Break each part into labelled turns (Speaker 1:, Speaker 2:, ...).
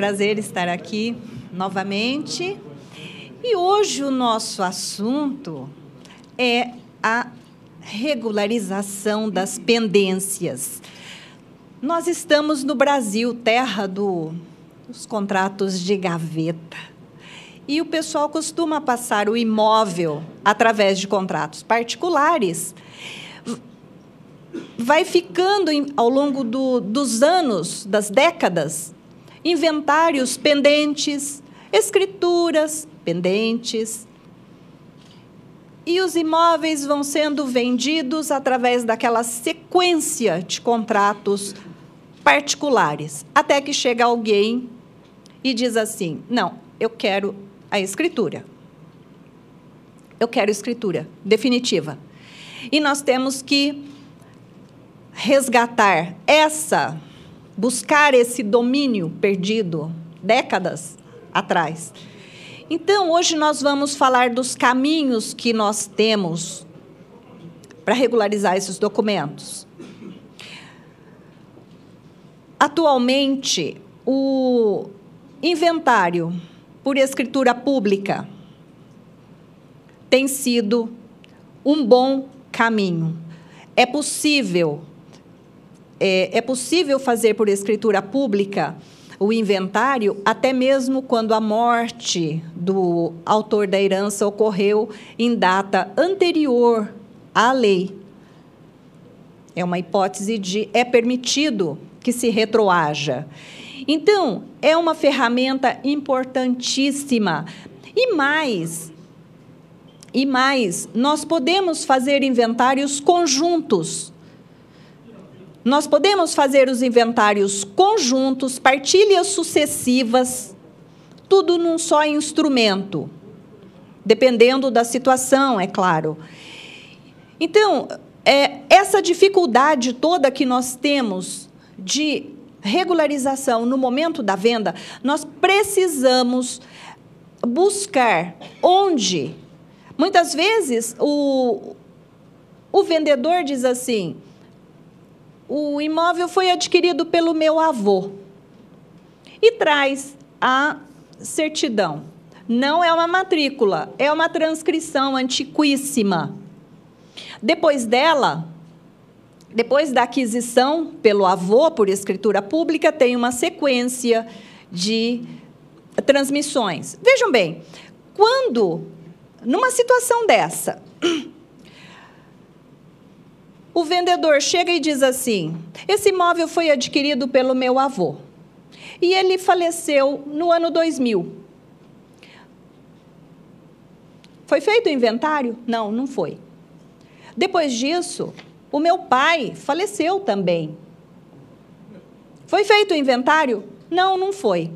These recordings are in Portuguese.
Speaker 1: prazer estar aqui novamente. E hoje o nosso assunto é a regularização das pendências. Nós estamos no Brasil, terra dos contratos de gaveta. E o pessoal costuma passar o imóvel através de contratos particulares. Vai ficando, ao longo dos anos, das décadas, inventários pendentes, escrituras pendentes. E os imóveis vão sendo vendidos através daquela sequência de contratos particulares, até que chega alguém e diz assim: não, eu quero a escritura. Eu quero escritura definitiva. E nós temos que resgatar buscar esse domínio perdido décadas atrás. Então, hoje nós vamos falar dos caminhos que nós temos para regularizar esses documentos. Atualmente, o inventário por escritura pública tem sido um bom caminho. É possível fazer por escritura pública o inventário, até mesmo quando a morte do autor da herança ocorreu em data anterior à lei. É uma hipótese é permitido que se retroaja. Então, é uma ferramenta importantíssima. E mais, nós podemos fazer inventários conjuntos. Nós podemos fazer os inventários conjuntos, partilhas sucessivas, tudo num só instrumento, dependendo da situação, é claro. Então, essa dificuldade toda que nós temos de regularização no momento da venda, nós precisamos buscar onde. Muitas vezes, o vendedor diz assim: o imóvel foi adquirido pelo meu avô. E traz a certidão. Não é uma matrícula, é uma transcrição antiquíssima. Depois da aquisição pelo avô, por escritura pública, tem uma sequência de transmissões. Vejam bem, numa situação dessa, o vendedor chega e diz assim: esse imóvel foi adquirido pelo meu avô e ele faleceu no ano 2000. Foi feito o inventário? Não, não foi. Depois disso, o meu pai faleceu também. Foi feito o inventário? Não, não foi.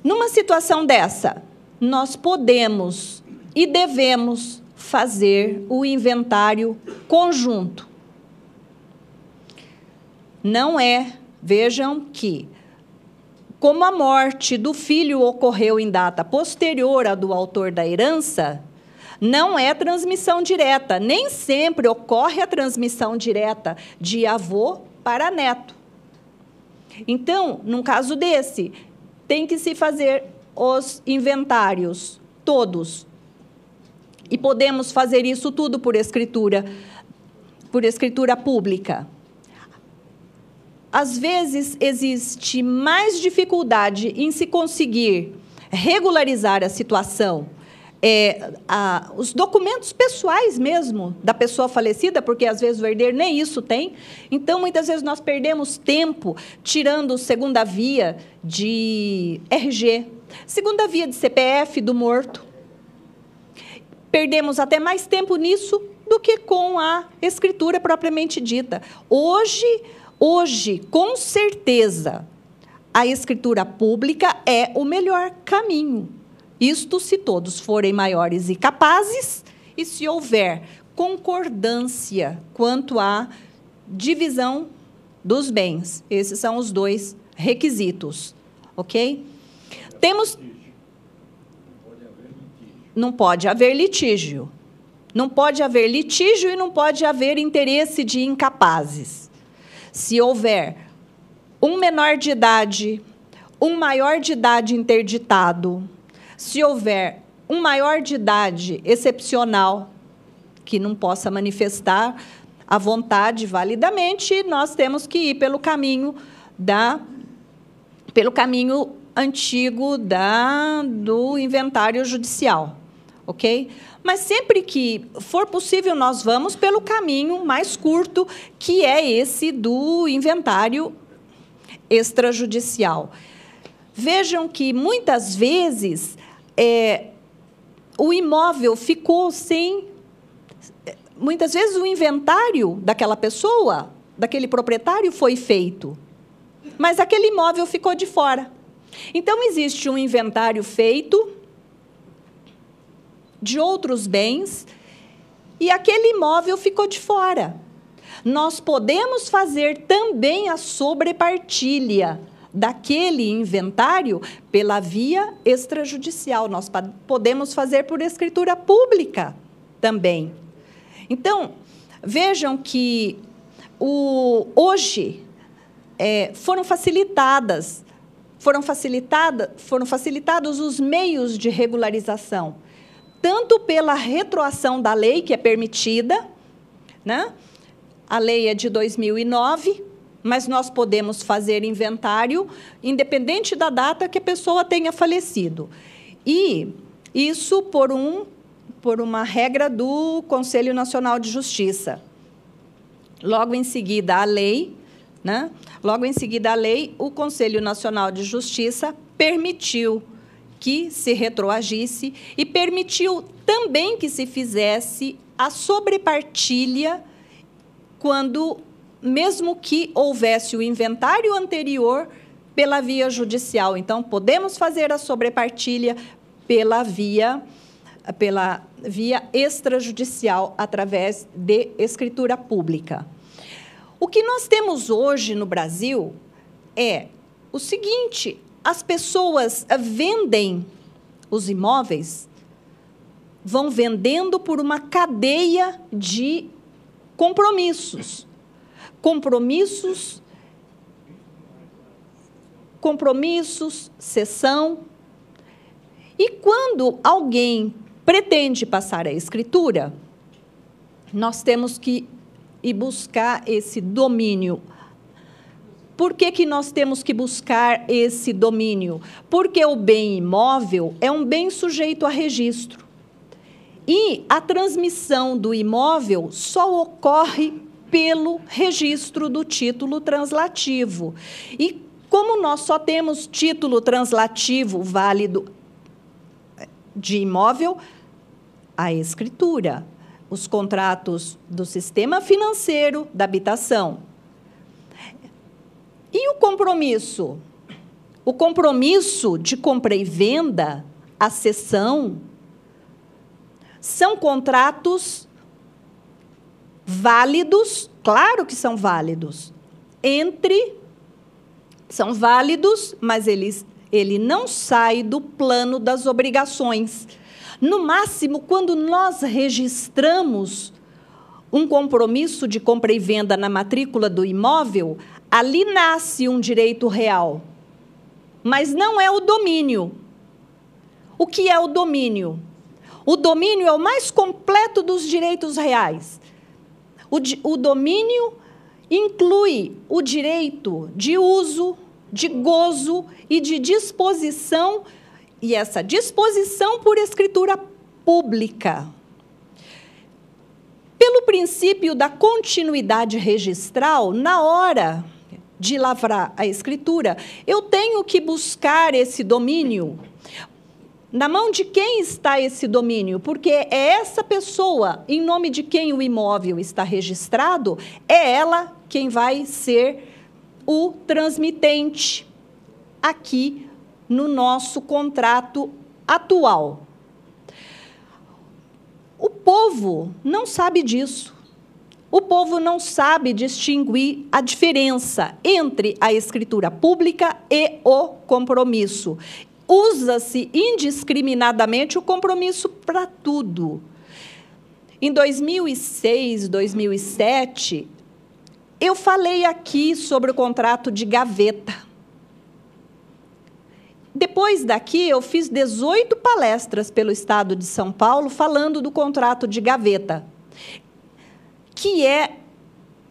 Speaker 1: Numa situação dessa, nós podemos e devemos fazer o inventário conjunto. Vejam que, como a morte do filho ocorreu em data posterior à do autor da herança, não é transmissão direta, nem sempre ocorre a transmissão direta de avô para neto. Então, num caso desse, tem que se fazer os inventários todos. E podemos fazer isso tudo por escritura pública. Às vezes, existe mais dificuldade em se conseguir regularizar a situação, os documentos pessoais mesmo da pessoa falecida, porque, às vezes, o herdeiro nem isso tem. Então, muitas vezes, nós perdemos tempo tirando segunda via de RG, segunda via de CPF do morto. Perdemos até mais tempo nisso do que com a escritura propriamente dita. Hoje, com certeza, a escritura pública é o melhor caminho. Isto se todos forem maiores e capazes e se houver concordância quanto à divisão dos bens. Esses são os dois requisitos, ok? Não pode haver litígio. Não pode haver litígio e não pode haver interesse de incapazes. Se houver um menor de idade, um maior de idade interditado, se houver um maior de idade excepcional que não possa manifestar a vontade validamente, nós temos que ir pelo caminho antigo do inventário judicial, ok? Mas sempre que for possível, nós vamos pelo caminho mais curto, que é esse do inventário extrajudicial. Vejam que, muitas vezes, o imóvel ficou sem... Muitas vezes, o inventário daquela pessoa, daquele proprietário, foi feito, mas aquele imóvel ficou de fora. Então, existe um inventário feito de outros bens e aquele imóvel ficou de fora. Nós podemos fazer também a sobrepartilha daquele inventário pela via extrajudicial. Nós podemos fazer por escritura pública também. Então, vejam que hoje foram facilitados os meios de regularização, tanto pela retroação da lei, que é permitida, né? A lei é de 2009, mas nós podemos fazer inventário independente da data que a pessoa tenha falecido. E isso por uma regra do Conselho Nacional de Justiça. Logo em seguida, a lei, né? Logo em seguida, a lei, o Conselho Nacional de Justiça permitiu que se retroagisse e permitiu também que se fizesse a sobrepartilha mesmo que houvesse o inventário anterior pela via judicial. Então, podemos fazer a sobrepartilha pela via extrajudicial, através de escritura pública. O que nós temos hoje no Brasil é o seguinte: as pessoas vendem os imóveis, vão vendendo por uma cadeia de compromissos. Compromissos, cessão. E quando alguém pretende passar a escritura, nós temos que ir buscar esse domínio. Por que nós temos que buscar esse domínio? Porque o bem imóvel é um bem sujeito a registro. E a transmissão do imóvel só ocorre pelo registro do título translativo. E como nós só temos título translativo válido de imóvel, a escritura, os contratos do sistema financeiro da habitação. E o compromisso? O compromisso de compra e venda, a cessão, são contratos válidos, claro que são válidos, são válidos, mas ele não sai do plano das obrigações. No máximo, quando nós registramos um compromisso de compra e venda na matrícula do imóvel, ali nasce um direito real, mas não é o domínio. O que é o domínio? O domínio é o mais completo dos direitos reais. O domínio inclui o direito de uso, de gozo e de disposição, e essa disposição por escritura pública. Pelo princípio da continuidade registral, na hora de lavrar a escritura, eu tenho que buscar esse domínio. Na mão de quem está esse domínio? Porque é essa pessoa, em nome de quem o imóvel está registrado, é ela quem vai ser o transmitente aqui no nosso contrato atual. O povo não sabe disso. O povo não sabe distinguir a diferença entre a escritura pública e o compromisso. Usa-se indiscriminadamente o compromisso para tudo. Em 2006, 2007, Eu falei aqui sobre o contrato de gaveta. Depois daqui, eu fiz 18 palestras pelo Estado de São Paulo falando do contrato de gaveta, que é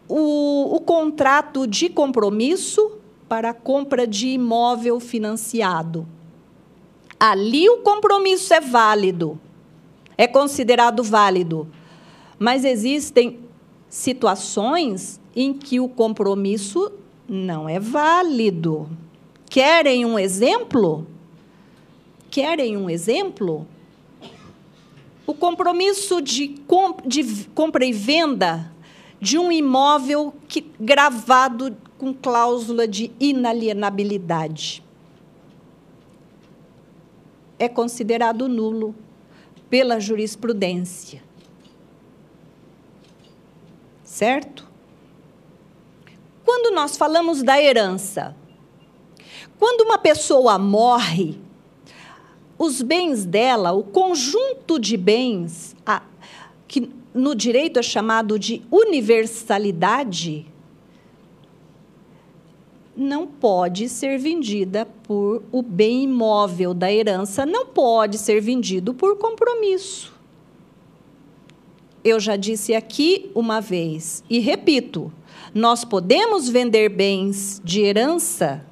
Speaker 1: o contrato de compromisso para a compra de imóvel financiado. Ali o compromisso é válido, é considerado válido, mas existem situações em que o compromisso não é válido. Querem um exemplo? Querem um exemplo? O compromisso de compra e venda de um imóvel gravado com cláusula de inalienabilidade é considerado nulo pela jurisprudência. Certo? Quando nós falamos da herança, quando uma pessoa morre, os bens dela, o conjunto de bens, que no direito é chamado de universalidade, não pode ser vendida por o bem imóvel da herança, não pode ser vendido por compromisso. Eu já disse aqui uma vez, e repito, nós podemos vender bens de herança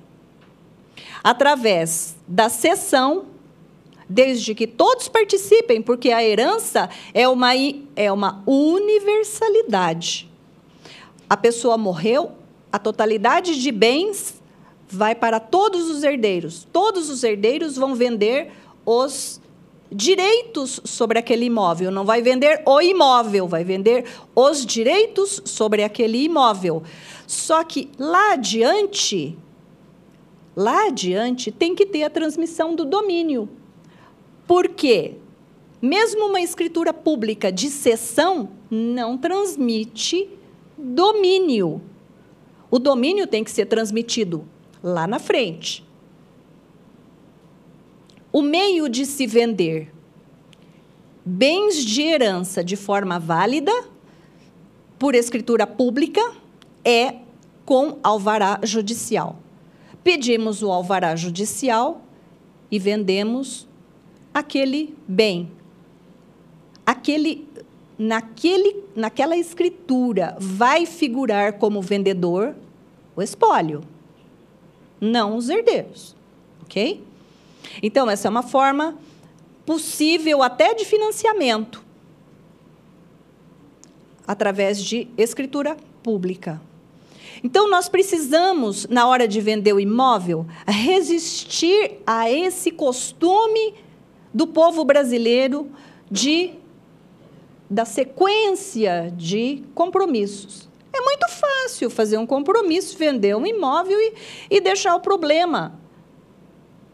Speaker 1: através da cessão, desde que todos participem, porque a herança é uma universalidade. A pessoa morreu, a totalidade de bens vai para todos os herdeiros. Todos os herdeiros vão vender os direitos sobre aquele imóvel. Não vai vender o imóvel, vai vender os direitos sobre aquele imóvel. Só que lá adiante tem que ter a transmissão do domínio. Por quê? Mesmo uma escritura pública de cessão não transmite domínio. O domínio tem que ser transmitido lá na frente. O meio de se vender bens de herança de forma válida, por escritura pública, é com alvará judicial. Pedimos o alvará judicial e vendemos aquele bem. Naquela escritura vai figurar como vendedor o espólio, não os herdeiros. Ok? Então, essa é uma forma possível até de financiamento, através de escritura pública. Então, nós precisamos, na hora de vender o imóvel, resistir a esse costume do povo brasileiro da sequência de compromissos. É muito fácil fazer um compromisso, vender um imóvel e deixar o problema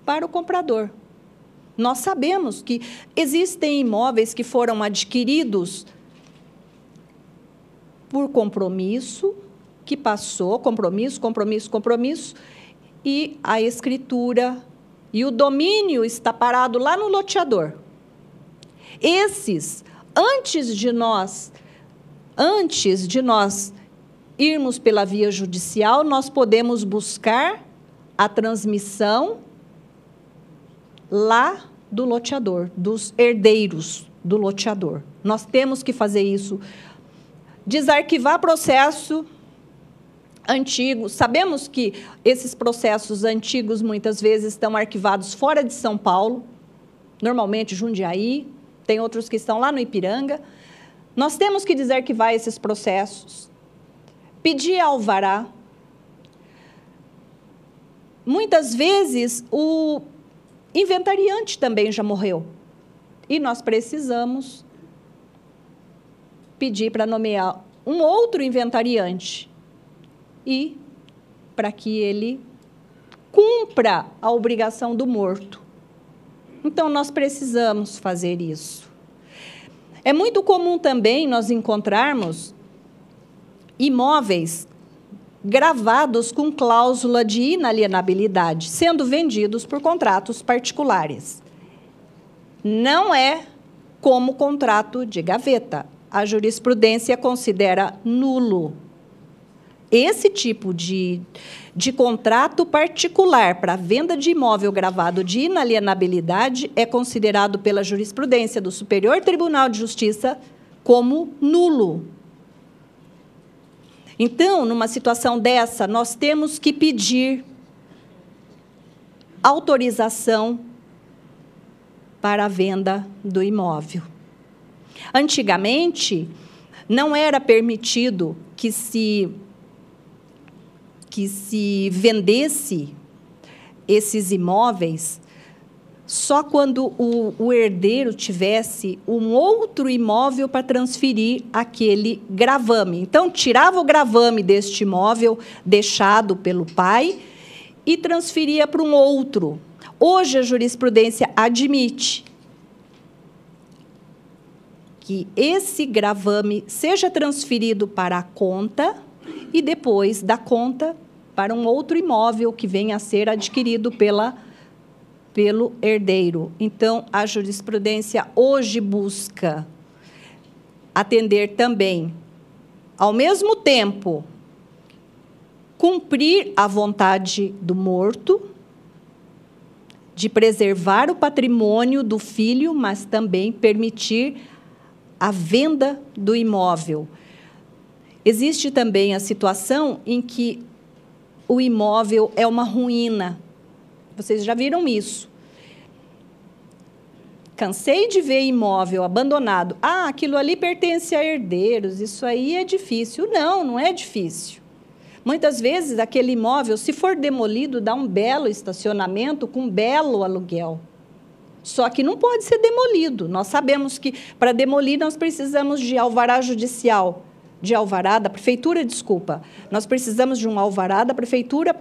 Speaker 1: para o comprador. Nós sabemos que existem imóveis que foram adquiridos por compromisso, que passou, compromisso, e a escritura e o domínio está parado lá no loteador. Esses, antes de nós irmos pela via judicial, nós podemos buscar a transmissão lá do loteador, dos herdeiros do loteador. Nós temos que fazer isso. Desarquivar processo antigo. Sabemos que esses processos antigos, muitas vezes, estão arquivados fora de São Paulo, normalmente Jundiaí, tem outros que estão lá no Ipiranga. Nós temos que desarquivar esses processos, pedir alvará. Muitas vezes, o inventariante também já morreu, e nós precisamos pedir para nomear um outro inventariante, e para que ele cumpra a obrigação do morto. Então, nós precisamos fazer isso. É muito comum também nós encontrarmos imóveis gravados com cláusula de inalienabilidade, sendo vendidos por contratos particulares. Não é como contrato de gaveta. A jurisprudência considera nulo. esse tipo de contrato particular para venda de imóvel gravado de inalienabilidade é considerado pela jurisprudência do Superior Tribunal de Justiça como nulo. Então, numa situação dessa, nós temos que pedir autorização para a venda do imóvel. Antigamente, não era permitido que se vendesse esses imóveis só quando o herdeiro tivesse um outro imóvel para transferir aquele gravame. Então, tirava o gravame deste imóvel deixado pelo pai e transferia para um outro. Hoje, a jurisprudência admite que esse gravame seja transferido para a conta e, depois da conta, para um outro imóvel que venha a ser adquirido pelo herdeiro. Então, a jurisprudência hoje busca atender também, ao mesmo tempo, cumprir a vontade do morto, de preservar o patrimônio do filho, mas também permitir a venda do imóvel. Existe também a situação em que o imóvel é uma ruína. Vocês já viram isso. Cansei de ver imóvel abandonado. Ah, aquilo ali pertence a herdeiros, isso aí é difícil. Não, não é difícil. Muitas vezes, aquele imóvel, se for demolido, dá um belo estacionamento com um belo aluguel. Só que não pode ser demolido. Nós sabemos que, para demolir, nós precisamos de alvará judicial, de alvará da prefeitura, desculpa. Nós precisamos de um alvará da prefeitura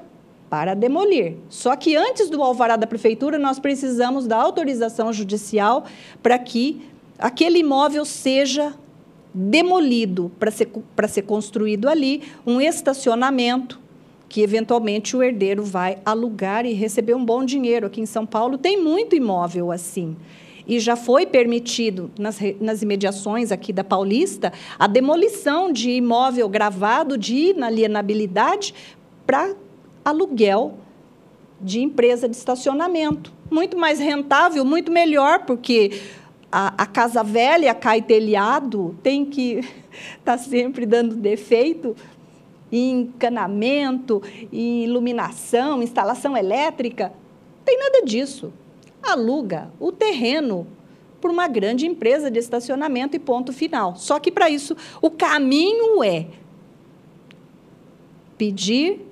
Speaker 1: para demolir. Só que, antes do alvará da prefeitura, nós precisamos da autorização judicial para que aquele imóvel seja demolido, para ser construído ali um estacionamento que, eventualmente, o herdeiro vai alugar e receber um bom dinheiro. Aqui em São Paulo tem muito imóvel assim. E já foi permitido, nas imediações aqui da Paulista, a demolição de imóvel gravado de inalienabilidade para aluguel de empresa de estacionamento. Muito mais rentável, muito melhor, porque a casa velha, cai telhado, tem que estar sempre dando defeito em encanamento, em iluminação, instalação elétrica. Não tem nada disso. Aluga o terreno por uma grande empresa de estacionamento e ponto final. Só que, para isso, o caminho é pedir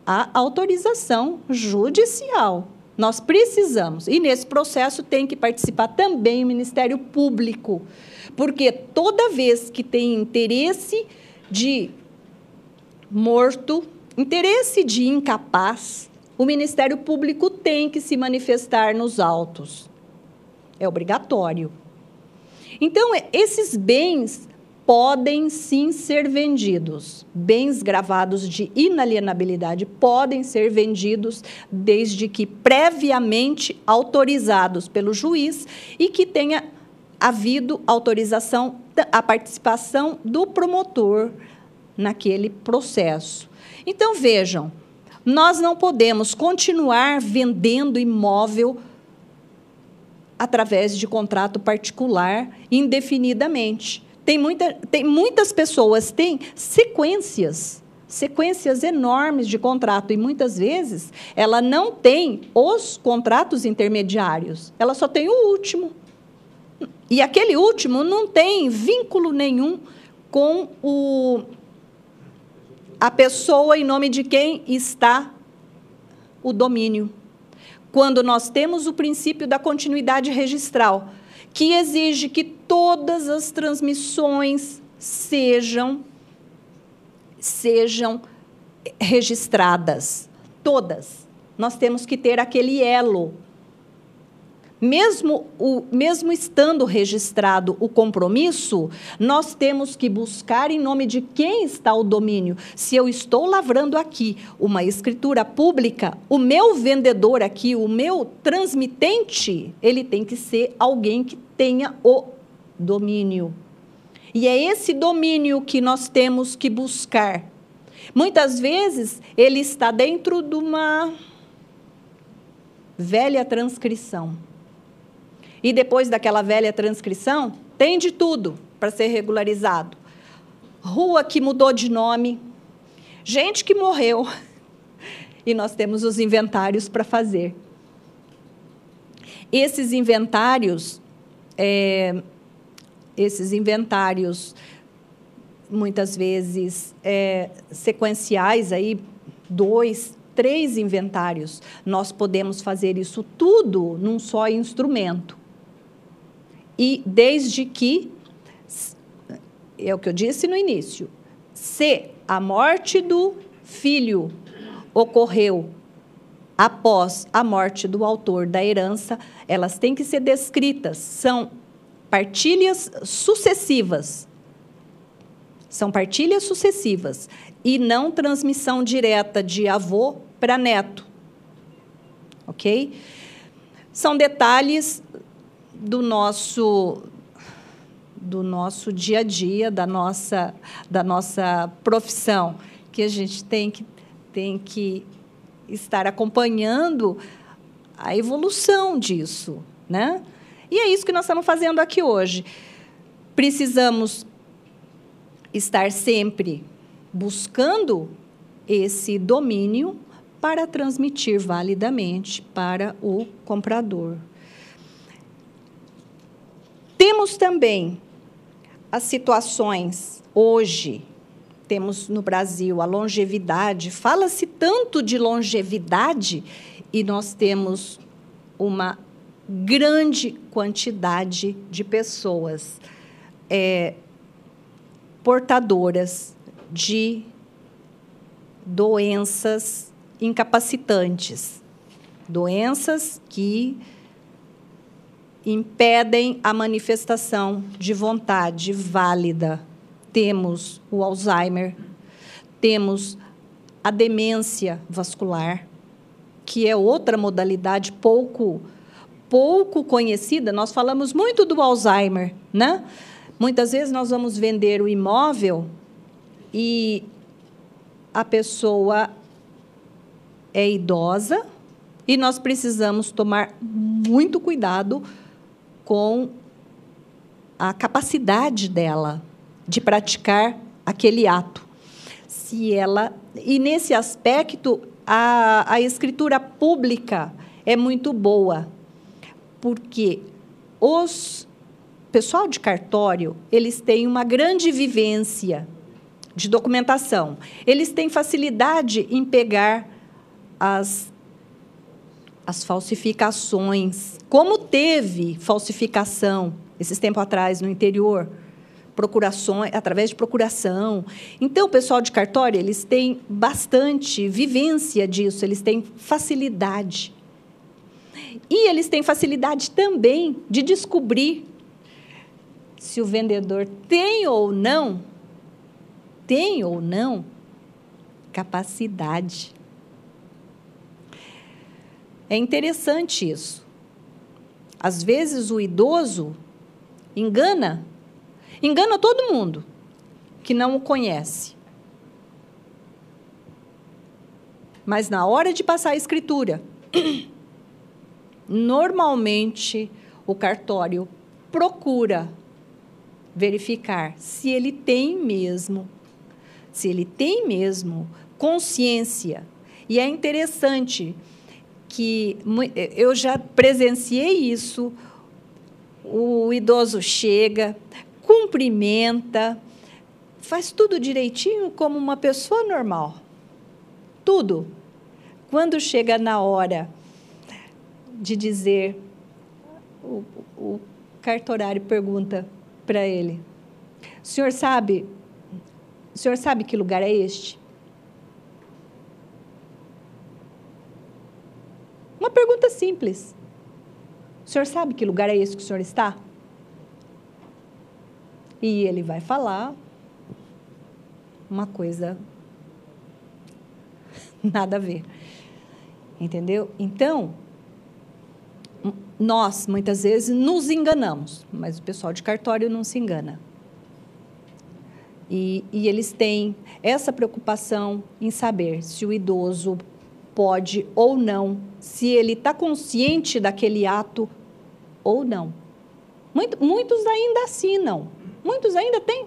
Speaker 1: a autorização judicial. Nós precisamos, e nesse processo tem que participar também o Ministério Público, porque toda vez que tem interesse de morto, interesse de incapaz, o Ministério Público tem que se manifestar nos autos. É obrigatório. Então, esses bens podem, sim, ser vendidos. Bens gravados de inalienabilidade podem ser vendidos desde que previamente autorizados pelo juiz e que tenha havido autorização, a participação do promotor naquele processo. Então, vejam, nós não podemos continuar vendendo imóvel através de contrato particular indefinidamente. Tem muitas pessoas têm sequências enormes de contrato, e, muitas vezes, ela não tem os contratos intermediários, ela só tem o último. E aquele último não tem vínculo nenhum com a pessoa em nome de quem está o domínio. Quando nós temos o princípio da continuidade registral, que exige que todas as transmissões sejam registradas. Todas. Nós temos que ter aquele elo. Mesmo estando registrado o compromisso, nós temos que buscar em nome de quem está o domínio. Se eu estou lavrando aqui uma escritura pública, o meu vendedor aqui, o meu transmitente, ele tem que ser alguém que tenha o domínio. E é esse domínio que nós temos que buscar. Muitas vezes, ele está dentro de uma velha transcrição. E depois daquela velha transcrição, tem de tudo para ser regularizado. Rua que mudou de nome, gente que morreu, e nós temos os inventários para fazer. Esses inventários, muitas vezes, sequenciais, aí, 2, 3 inventários, nós podemos fazer isso tudo num só instrumento. E desde que, é o que eu disse no início, se a morte do filho ocorreu após a morte do autor da herança, elas têm que ser descritas, são partilhas sucessivas. São partilhas sucessivas e não transmissão direta de avô para neto. Ok? São detalhes do nosso dia a dia, da nossa profissão, que a gente tem que estar acompanhando a evolução disso, né? E é isso que nós estamos fazendo aqui hoje. Precisamos estar sempre buscando esse domínio para transmitir validamente para o comprador. Temos também as situações, hoje, temos no Brasil a longevidade, fala-se tanto de longevidade, e nós temos uma grande quantidade de pessoas portadoras de doenças incapacitantes, doenças que impedem a manifestação de vontade válida. Temos o Alzheimer, temos a demência vascular, que é outra modalidade pouco conhecida. Nós falamos muito do Alzheimer, né? Muitas vezes nós vamos vender o imóvel e a pessoa é idosa e nós precisamos tomar muito cuidado com a capacidade dela de praticar aquele ato. E, nesse aspecto, a escritura pública é muito boa, porque os pessoal de cartório, eles têm uma grande vivência de documentação. Eles têm facilidade em pegar as falsificações. Como teve falsificação esses tempos atrás no interior, procurações, através de procuração. Então, o pessoal de cartório, eles têm bastante vivência disso, eles têm facilidade. E eles têm facilidade também de descobrir se o vendedor tem ou não capacidade. É interessante isso. Às vezes, o idoso engana todo mundo que não o conhece. Mas, na hora de passar a escritura, normalmente, o cartório procura verificar se ele tem mesmo consciência. E é interessante que eu já presenciei isso. O idoso chega, cumprimenta, faz tudo direitinho como uma pessoa normal. Tudo. Quando chega na hora de dizer, o cartorário pergunta para ele: o senhor sabe que lugar é este? Uma pergunta simples. O senhor sabe que lugar é esse que o senhor está? E ele vai falar uma coisa nada a ver. Entendeu? Então, nós, muitas vezes, nos enganamos, mas o pessoal de cartório não se engana. E eles têm essa preocupação em saber se o idoso pode ou não, se ele está consciente daquele ato ou não. Muitos ainda assinam, muitos ainda têm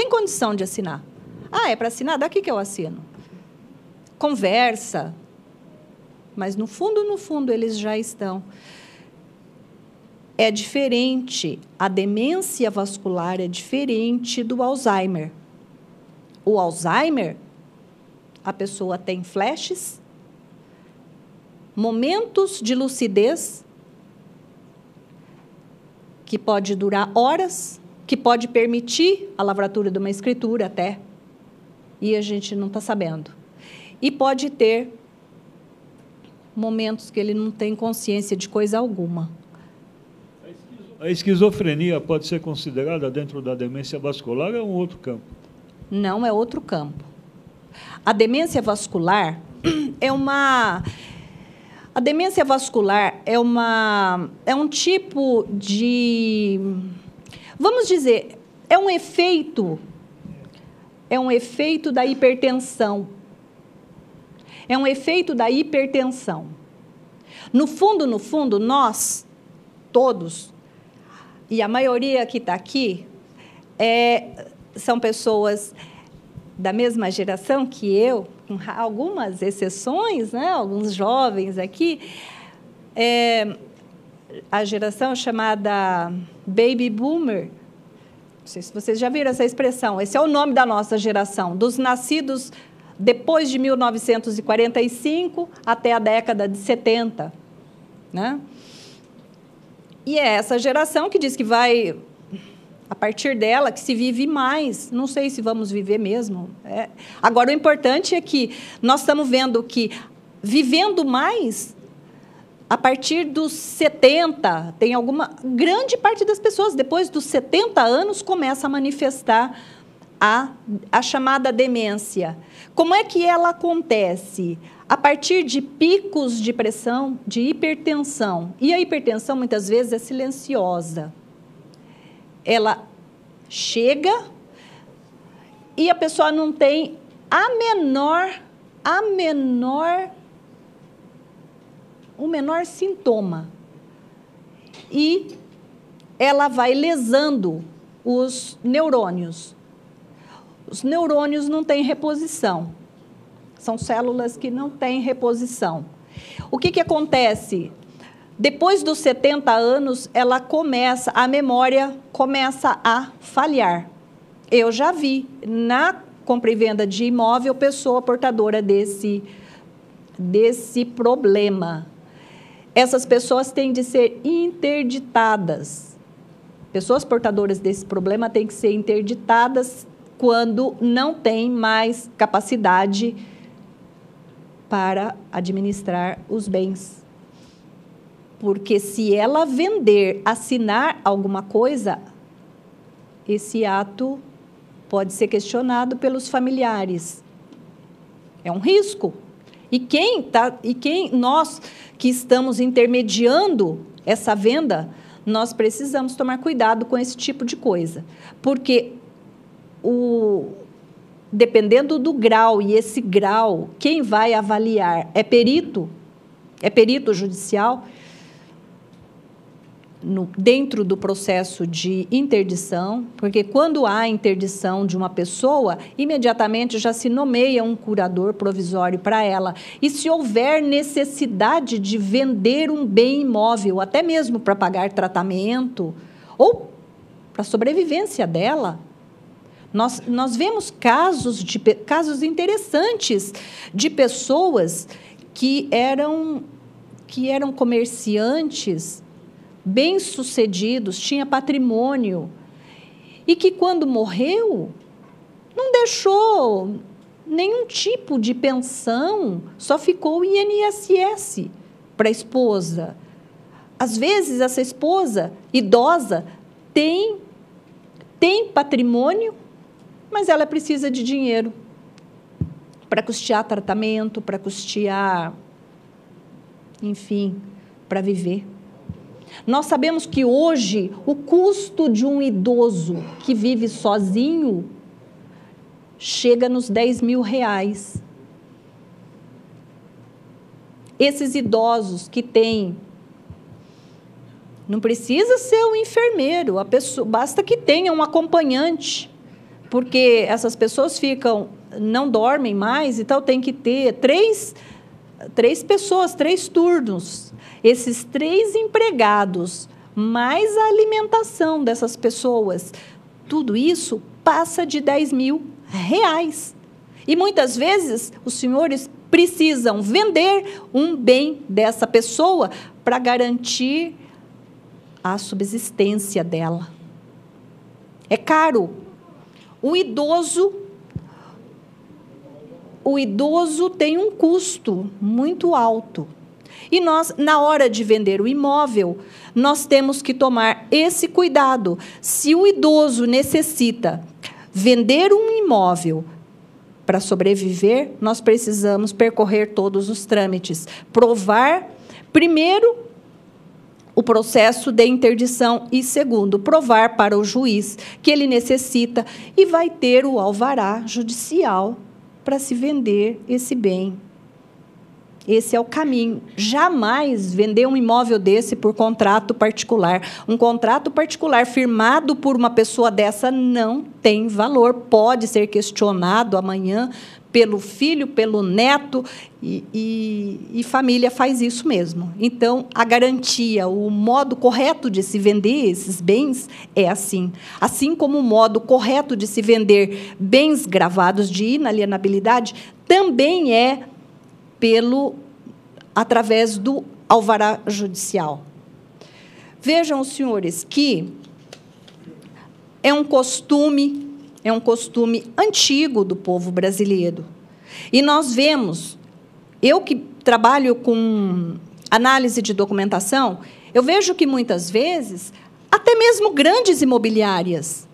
Speaker 1: condição de assinar. Ah, é para assinar? Daqui que eu assino. Conversa, mas no fundo, eles já estão. É diferente, a demência vascular é diferente do Alzheimer. O Alzheimer, a pessoa tem flashes, momentos de lucidez, que pode durar horas, que pode permitir a lavratura de uma escritura até, e a gente não está sabendo. E pode ter momentos que ele não tem consciência de coisa alguma.
Speaker 2: A esquizofrenia pode ser considerada dentro da demência vascular ou é um outro campo?
Speaker 1: Não, é outro campo. A demência vascular é uma... A demência vascular é um tipo de... Vamos dizer, é um efeito da hipertensão. É um efeito da hipertensão. No fundo, nós, todos, e a maioria que está aqui, são pessoas da mesma geração que eu, com algumas exceções, né? Alguns jovens aqui, a geração chamada Baby Boomer. Não sei se vocês já viram essa expressão. Esse é o nome da nossa geração, dos nascidos depois de 1945 até a década de 70. Né? E é essa geração que diz que vai... A partir dela, que se vive mais. Não sei se vamos viver mesmo. Agora, o importante é que nós estamos vendo que, vivendo mais, a partir dos 70, tem grande parte das pessoas, depois dos 70 anos, começa a manifestar a chamada demência. Como é que ela acontece? A partir de picos de pressão, de hipertensão. E a hipertensão, muitas vezes, é silenciosa. Ela chega e a pessoa não tem o menor sintoma. E ela vai lesando os neurônios. Os neurônios não têm reposição. São células que não têm reposição. O que acontece? Depois dos 70 anos, a memória começa a falhar. Eu já vi, na compra e venda de imóvel, pessoa portadora desse problema. Essas pessoas têm de ser interditadas. Pessoas portadoras desse problema têm que ser interditadas quando não têm mais capacidade para administrar os bens. Porque se ela vender, assinar alguma coisa, esse ato pode ser questionado pelos familiares. É um risco. E nós que estamos intermediando essa venda, nós precisamos tomar cuidado com esse tipo de coisa. Porque, dependendo do grau, e esse grau, quem vai avaliar é perito judicial, dentro do processo de interdição, porque quando há interdição de uma pessoa, imediatamente já se nomeia um curador provisório para ela. E se houver necessidade de vender um bem imóvel, até mesmo para pagar tratamento, ou para a sobrevivência dela, nós vemos casos interessantes de pessoas que eram comerciantes, bem-sucedidos, tinha patrimônio, e que, quando morreu, não deixou nenhum tipo de pensão, só ficou o INSS para a esposa. Às vezes, essa esposa idosa tem patrimônio, mas ela precisa de dinheiro para custear tratamento, para custear, enfim, para viver. Nós sabemos que hoje o custo de um idoso que vive sozinho chega nos R$10.000. Esses idosos que têm, não precisa ser um enfermeiro, a pessoa, basta que tenha um acompanhante, porque essas pessoas não dormem mais, então tem que ter três pessoas, 3 turnos. Esses 3 empregados, mais a alimentação dessas pessoas, tudo isso passa de R$10.000. E, muitas vezes, os senhores precisam vender um bem dessa pessoa para garantir a subsistência dela. É caro. O idoso tem um custo muito alto. E nós, na hora de vender o imóvel, nós temos que tomar esse cuidado. Se o idoso necessita vender um imóvel para sobreviver, nós precisamos percorrer todos os trâmites. Provar, primeiro, o processo de interdição e, segundo, provar para o juiz que ele necessita e vai ter o alvará judicial para se vender esse bem. Esse é o caminho. Jamais vender um imóvel desse por contrato particular. Um contrato particular firmado por uma pessoa dessa não tem valor. Pode ser questionado amanhã pelo filho, pelo neto, e família faz isso mesmo. Então, a garantia, o modo correto de se vender esses bens é assim. Assim como o modo correto de se vender bens gravados de inalienabilidade também é através do alvará judicial. Vejam, os senhores, que é um costume antigo do povo brasileiro. E nós vemos, eu que trabalho com análise de documentação, eu vejo que, muitas vezes, até mesmo grandes imobiliárias,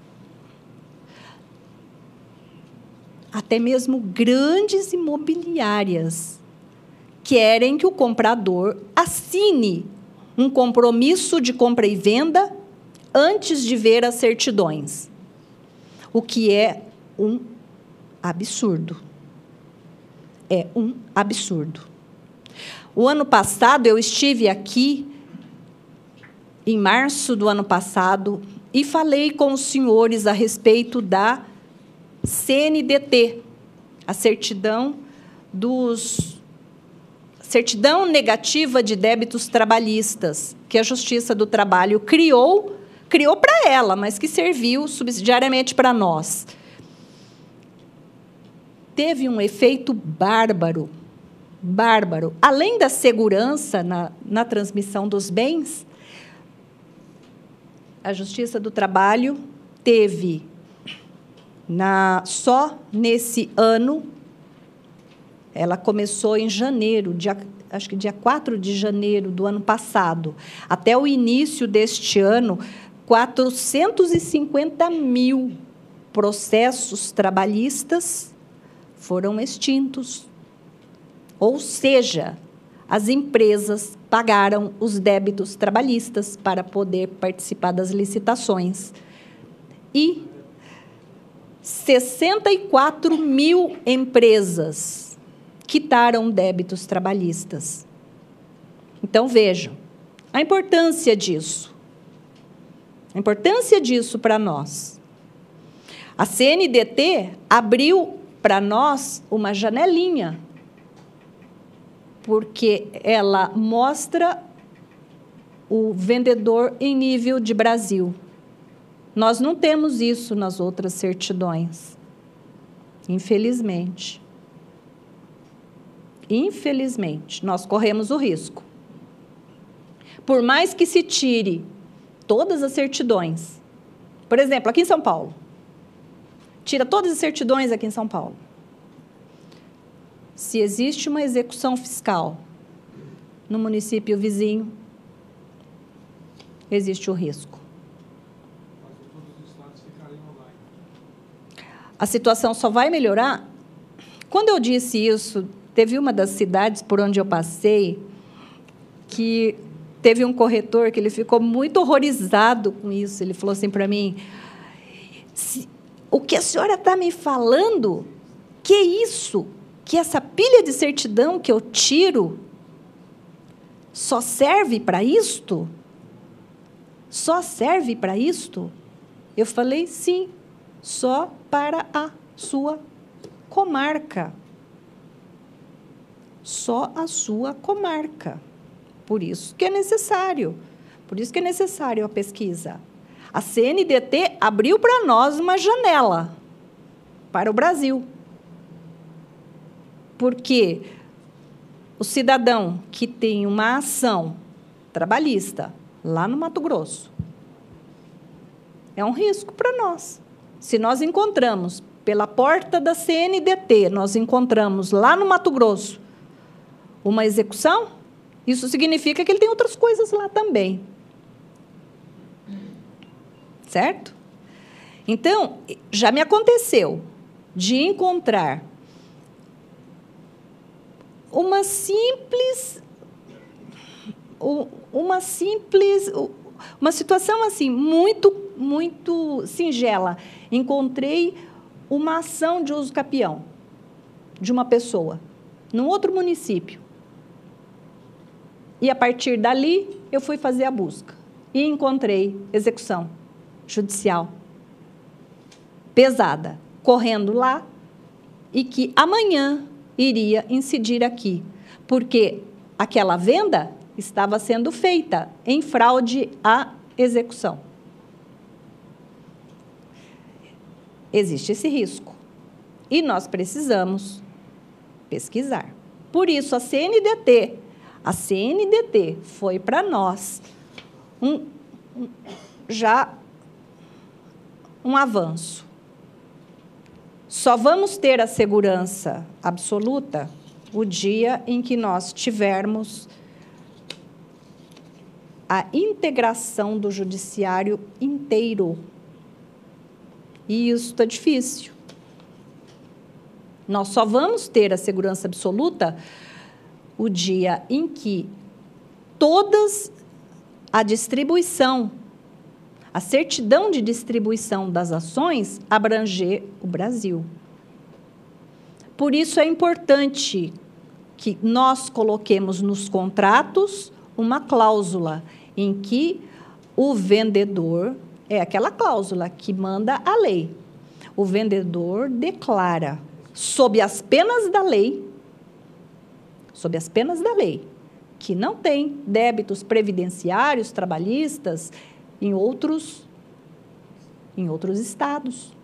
Speaker 1: querem que o comprador assine um compromisso de compra e venda antes de ver as certidões, o que é um absurdo. É um absurdo. O ano passado, eu estive aqui, em março do ano passado, e falei com os senhores a respeito da CNDT, a certidão negativa de débitos trabalhistas, que a Justiça do Trabalho criou para ela, mas que serviu subsidiariamente para nós. Teve um efeito bárbaro. Além da segurança na transmissão dos bens, a Justiça do Trabalho teve, só nesse ano, ela começou em janeiro, acho que dia 4 de janeiro do ano passado, até o início deste ano, 450 mil processos trabalhistas foram extintos. Ou seja, as empresas pagaram os débitos trabalhistas para poder participar das licitações. E 64 mil empresas quitaram débitos trabalhistas. Então, vejam, a importância disso. A importância disso para nós. A CNDT abriu para nós uma janelinha, porque ela mostra o vendedor em nível de Brasil. Nós não temos isso nas outras certidões, infelizmente. Infelizmente, nós corremos o risco. Por mais que se tire todas as certidões, por exemplo, aqui em São Paulo, tira todas as certidões aqui em São Paulo. Se existe uma execução fiscal no município vizinho, existe o risco. A situação só vai melhorar. Quando eu disse isso, teve uma das cidades por onde eu passei que teve um corretor que ele ficou muito horrorizado com isso. Ele falou assim para mim: o que a senhora está me falando, que isso, que essa pilha de certidão que eu tiro só serve para isto? Só serve para isto? Eu falei, sim, só para a sua comarca. Só a sua comarca. Por isso que é necessário. Por isso que é necessário a pesquisa. A CNDT abriu para nós uma janela para o Brasil. Porque o cidadão que tem uma ação trabalhista lá no Mato Grosso é um risco para nós. Se nós encontramos pela porta da CNDT, nós encontramos lá no Mato Grosso uma execução, isso significa que ele tem outras coisas lá também. Certo? Então, já me aconteceu de encontrar uma situação assim, muito singela. Encontrei uma ação de uso capião de uma pessoa, num outro município. E, a partir dali, eu fui fazer a busca. E encontrei execução judicial pesada, correndo lá, e que amanhã iria incidir aqui, porque aquela venda estava sendo feita em fraude à execução. Existe esse risco. E nós precisamos pesquisar. Por isso, a CNDT foi para nós já um avanço. Só vamos ter a segurança absoluta o dia em que nós tivermos a integração do judiciário inteiro. E isso está difícil. Nós só vamos ter a segurança absoluta o dia em que todas a distribuição, a certidão de distribuição das ações abranger o Brasil. Por isso é importante que nós coloquemos nos contratos uma cláusula em que o vendedor, é aquela cláusula que manda a lei, o vendedor declara, sob as penas da lei, que não tem débitos previdenciários, trabalhistas, em outros estados.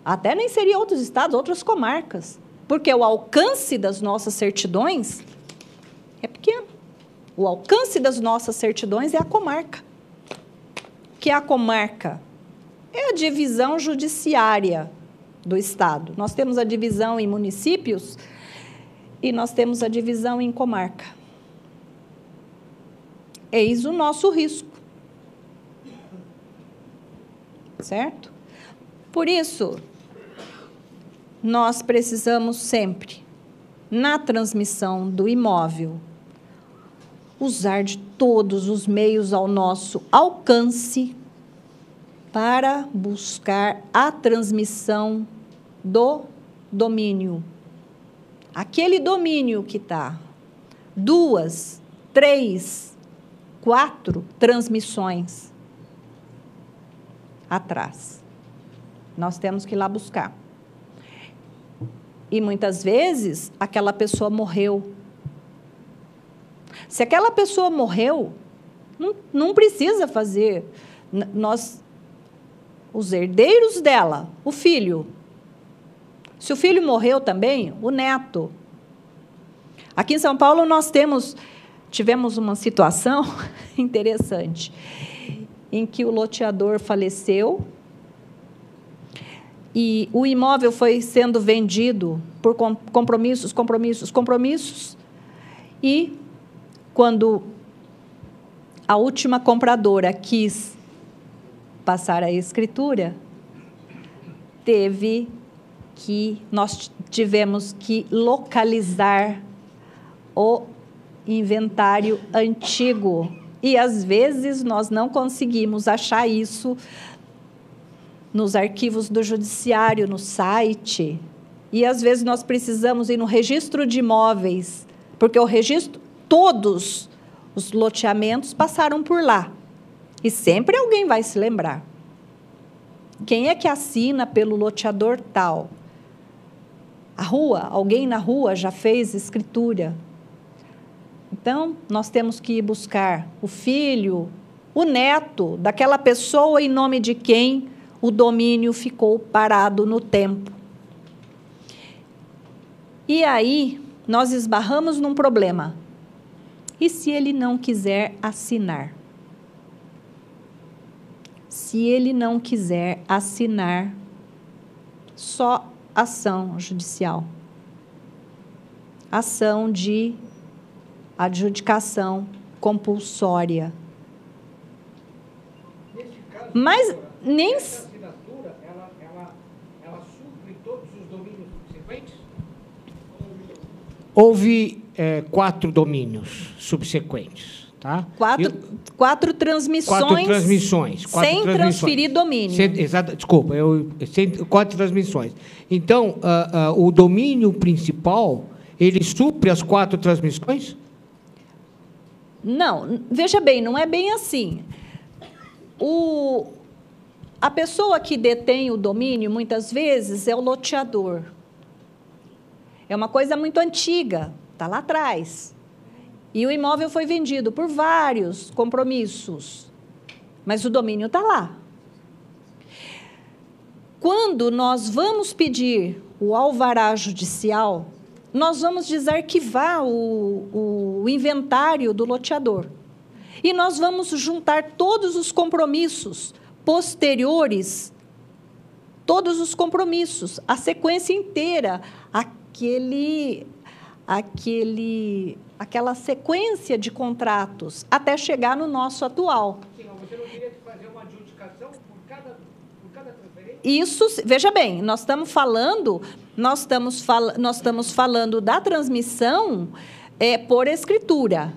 Speaker 1: Até nem seria outros estados, outras comarcas, porque o alcance das nossas certidões é pequeno. O alcance das nossas certidões é a comarca. O que é a comarca? É a divisão judiciária do estado. Nós temos a divisão em municípios e nós temos a divisão em comarca. Eis o nosso risco. Certo? Por isso, nós precisamos sempre, na transmissão do imóvel, usar de todos os meios ao nosso alcance para buscar a transmissão do domínio. Aquele domínio que está 2, 3, 4 transmissões atrás. Nós temos que ir lá buscar. E, muitas vezes, aquela pessoa morreu. Se aquela pessoa morreu, não precisa fazer. Os herdeiros dela, o filho. Se o filho morreu também, o neto. Aqui em São Paulo, nós tivemos uma situação interessante, em que o loteador faleceu e o imóvel foi sendo vendido por compromissos, e quando a última compradora quis passar a escritura, nós tivemos que localizar o inventário antigo. E, às vezes, nós não conseguimos achar isso nos arquivos do judiciário, no site, e às vezes nós precisamos ir no registro de imóveis, porque o registro, todos os loteamentos passaram por lá, e sempre alguém vai se lembrar. Quem é que assina pelo loteador tal? A rua, alguém na rua já fez escritura. Então, nós temos que ir buscar o filho, o neto daquela pessoa em nome de quem o domínio ficou parado no tempo. E aí, nós esbarramos num problema. E se ele não quiser assinar? Se ele não quiser assinar, só ação judicial. Ação de adjudicação compulsória.
Speaker 3: Nesse caso,
Speaker 1: mas nem...
Speaker 3: essa assinatura, ela supre todos os domínios subsequentes? Houve 4 domínios subsequentes, tá?
Speaker 1: Quatro transmissões. Sem transferir domínio.
Speaker 3: Desculpa, 4 transmissões. Então, o domínio principal, ele supre as 4 transmissões?
Speaker 1: Não, veja bem, não é bem assim. A pessoa que detém o domínio, muitas vezes, é o loteador. É uma coisa muito antiga, está lá atrás. E o imóvel foi vendido por vários compromissos, mas o domínio está lá. Quando nós vamos pedir o alvará judicial, nós vamos desarquivar o inventário do loteador. E nós vamos juntar todos os compromissos posteriores, todos os compromissos, a sequência inteira, aquela sequência de contratos, até chegar no nosso atual.
Speaker 3: Sim, mas você não teria que fazer uma adjudicação por cada transferência?
Speaker 1: Isso, veja bem, nós estamos falando da transmissão por escritura.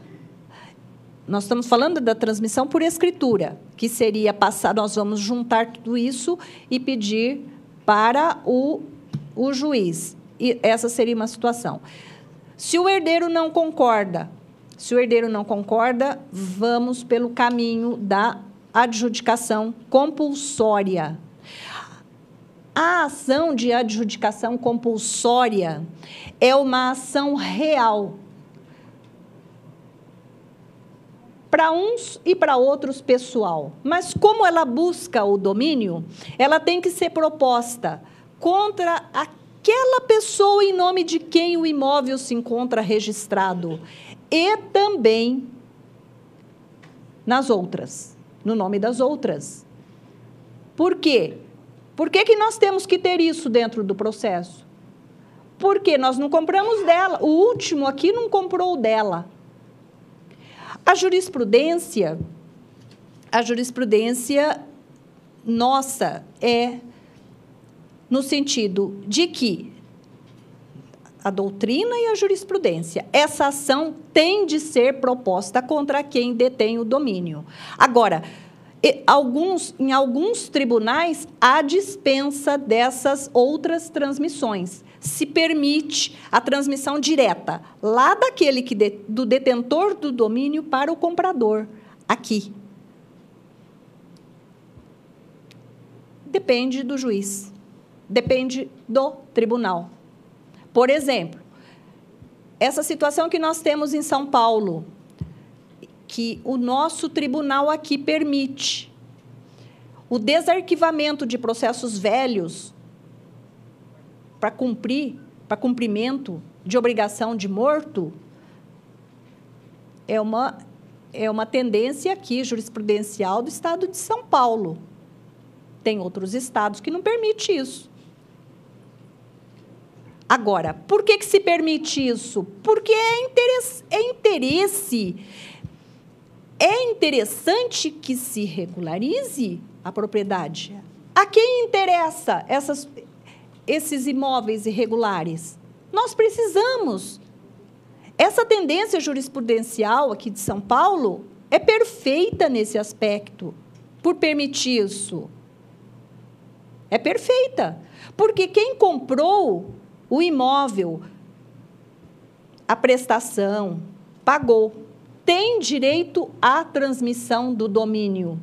Speaker 1: Nós estamos falando da transmissão por escritura, que seria passar, nós vamos juntar tudo isso e pedir para o juiz. E essa seria uma situação. Se o herdeiro não concorda, vamos pelo caminho da adjudicação compulsória. A ação de adjudicação compulsória é uma ação real. Para uns e para outros pessoal. Mas como ela busca o domínio, ela tem que ser proposta contra aquela pessoa em nome de quem o imóvel se encontra registrado e também nas outras, no nome das outras. Por quê? Por que nós temos que ter isso dentro do processo? Porque nós não compramos dela, o último aqui não comprou dela. A jurisprudência nossa é no sentido de que a doutrina e a jurisprudência, essa ação tem de ser proposta contra quem detém o domínio. Agora, em alguns tribunais, há dispensa dessas outras transmissões. Se permite a transmissão direta, lá do detentor do domínio para o comprador, aqui. Depende do juiz, depende do tribunal. Por exemplo, essa situação que nós temos em São Paulo, que o nosso tribunal aqui permite o desarquivamento de processos velhos para cumprimento de obrigação de morto, é uma tendência aqui jurisprudencial do Estado de São Paulo. Tem outros estados que não permitem isso. Agora, por que se permite isso? Porque é interessante que se regularize a propriedade. A quem interessa esses imóveis irregulares? Nós precisamos. Essa tendência jurisprudencial aqui de São Paulo é perfeita nesse aspecto, por permitir isso. É perfeita. Porque quem comprou o imóvel, a prestação, pagou, tem direito à transmissão do domínio.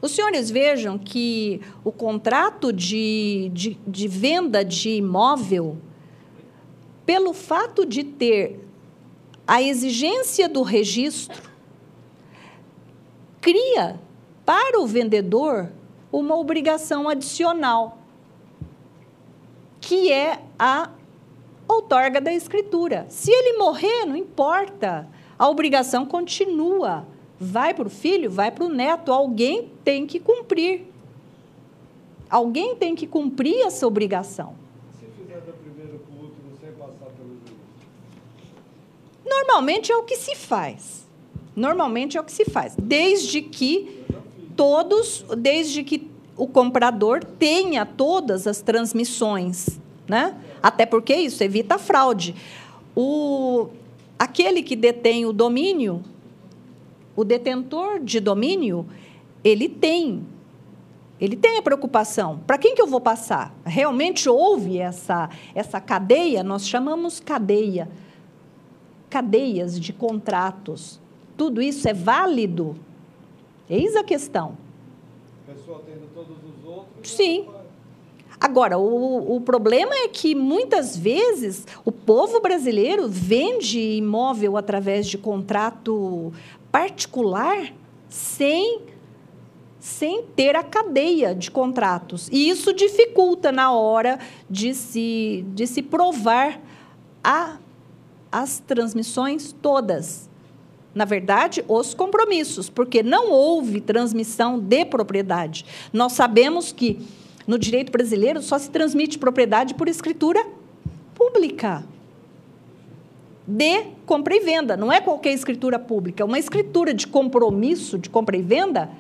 Speaker 1: Os senhores vejam que o contrato de venda de imóvel, pelo fato de ter a exigência do registro, cria para o vendedor uma obrigação adicional, que é a outorga da escritura. Se ele morrer, não importa, a obrigação continua. Vai para o filho, vai para o neto, alguém tem que cumprir. Alguém tem que cumprir essa obrigação.
Speaker 4: Se fizer da primeira para o último sem passar pelo juiz?
Speaker 1: Normalmente é o que se faz. Normalmente é o que se faz. Desde que o comprador tenha todas as transmissões, né? Até porque isso evita a fraude. Aquele que detém o domínio, o detentor de domínio, ele tem a preocupação. Para quem que eu vou passar? Realmente houve essa cadeia, nós chamamos cadeias de contratos. Tudo isso é válido? Eis a questão.
Speaker 4: A pessoa tendo todos os outros...
Speaker 1: Sim. Agora, o problema é que, muitas vezes, o povo brasileiro vende imóvel através de contrato particular sem ter a cadeia de contratos. E isso dificulta na hora de se provar as transmissões todas. Na verdade, os compromissos, porque não houve transmissão de propriedade. Nós sabemos que, no direito brasileiro, só se transmite propriedade por escritura pública. De compra e venda. Não é qualquer escritura pública. Uma escritura de compromisso de compra e venda,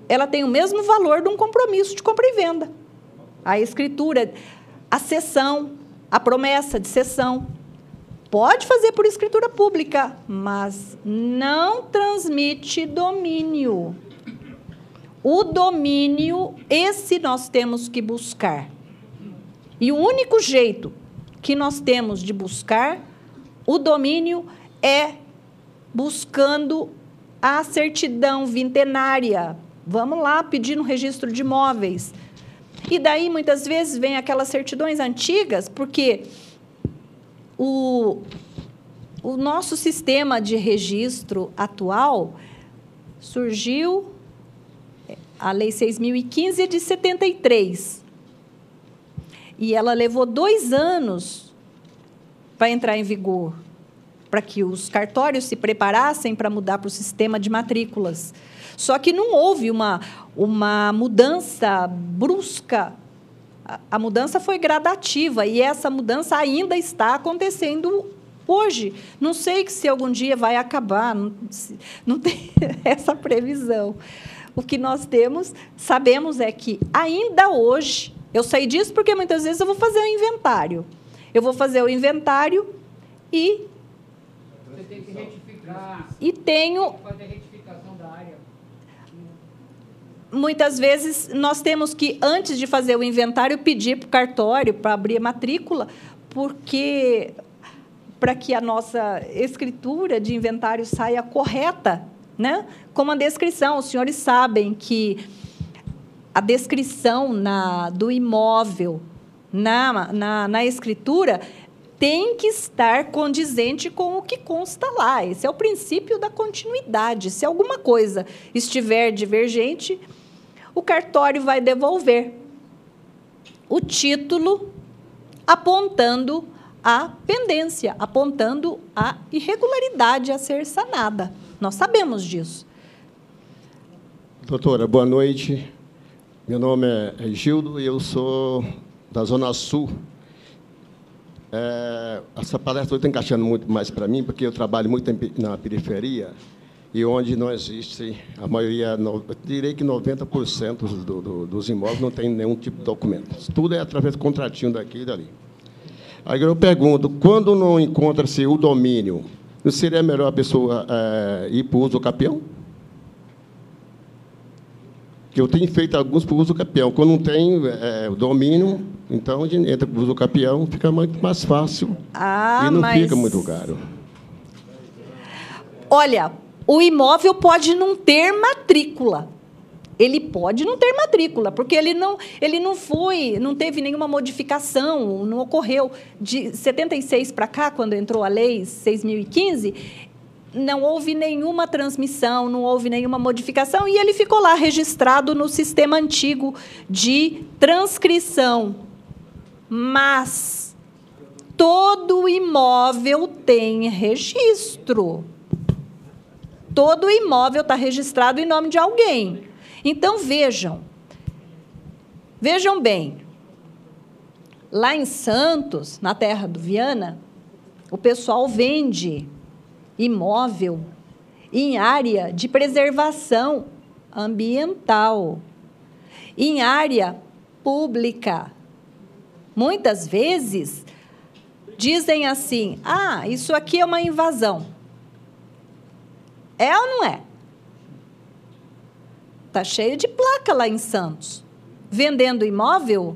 Speaker 1: ela tem o mesmo valor de um compromisso de compra e venda. A escritura, a cessão, a promessa de cessão. Pode fazer por escritura pública, mas não transmite domínio. O domínio, esse nós temos que buscar. E o único jeito que nós temos de buscar o domínio é buscando a certidão vintenária. Vamos lá, pedir no registro de imóveis. E daí, muitas vezes, vem aquelas certidões antigas, porque o nosso sistema de registro atual surgiu, a Lei 6.015 é de 73. E ela levou 2 anos para entrar em vigor, para que os cartórios se preparassem para mudar para o sistema de matrículas. Só que não houve uma mudança brusca. A mudança foi gradativa, e essa mudança ainda está acontecendo hoje. Não sei se algum dia vai acabar, não tem essa previsão. O que nós sabemos é que, ainda hoje, eu sei disso porque, muitas vezes, eu vou fazer o inventário. Eu vou fazer o inventário e...
Speaker 3: Você tem que retificar.
Speaker 1: E tenho...
Speaker 3: Fazer retificação da área.
Speaker 1: Muitas vezes, nós temos que, antes de fazer o inventário, pedir para o cartório para abrir a matrícula, porque, para que a nossa escritura de inventário saia correta, né? Como a descrição. Os senhores sabem que a descrição do imóvel na escritura tem que estar condizente com o que consta lá. Esse é o princípio da continuidade. Se alguma coisa estiver divergente, o cartório vai devolver o título apontando a pendência, apontando a irregularidade a ser sanada. Nós sabemos disso.
Speaker 5: Doutora, boa noite. Meu nome é Gildo e eu sou da Zona Sul. Essa palestra está encaixando muito mais para mim, porque eu trabalho muito na periferia, e onde não existe, a maioria, direi que 90% dos imóveis não tem nenhum tipo de documento. Tudo é através do contratinho daqui e dali. Aí eu pergunto, quando não encontra-se o domínio, não seria melhor a pessoa ir para o uso capião? Que eu tenho feito alguns por uso capião. Quando não tem o domínio, então a gente entra por uso capião, fica muito mais fácil e não fica muito caro.
Speaker 1: Olha, o imóvel pode não ter matrícula. Ele pode não ter matrícula, porque ele não teve nenhuma modificação, não ocorreu. De 76 para cá, quando entrou a lei 6.015, não houve nenhuma transmissão, não houve nenhuma modificação, e ele ficou lá registrado no sistema antigo de transcrição. Mas todo imóvel tem registro. Todo imóvel está registrado em nome de alguém. Então, vejam bem, lá em Santos, na terra do Viana, o pessoal vende imóvel em área de preservação ambiental, em área pública. Muitas vezes, dizem assim, isso aqui é uma invasão. É ou não é? Está cheio de placa lá em Santos, vendendo imóvel.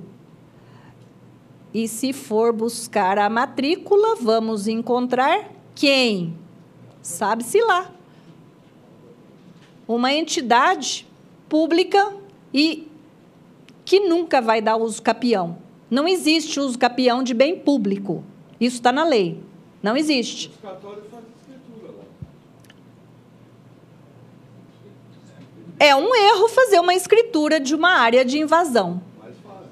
Speaker 1: E se for buscar a matrícula, vamos encontrar quem? Sabe-se lá. Uma entidade pública e que nunca vai dar uso capião. Não existe uso capião de bem público. Isso está na lei. Não existe.
Speaker 4: Os católicos fazem escritura lá.
Speaker 1: É um erro fazer uma escritura de uma área de invasão.
Speaker 4: Mas fazem.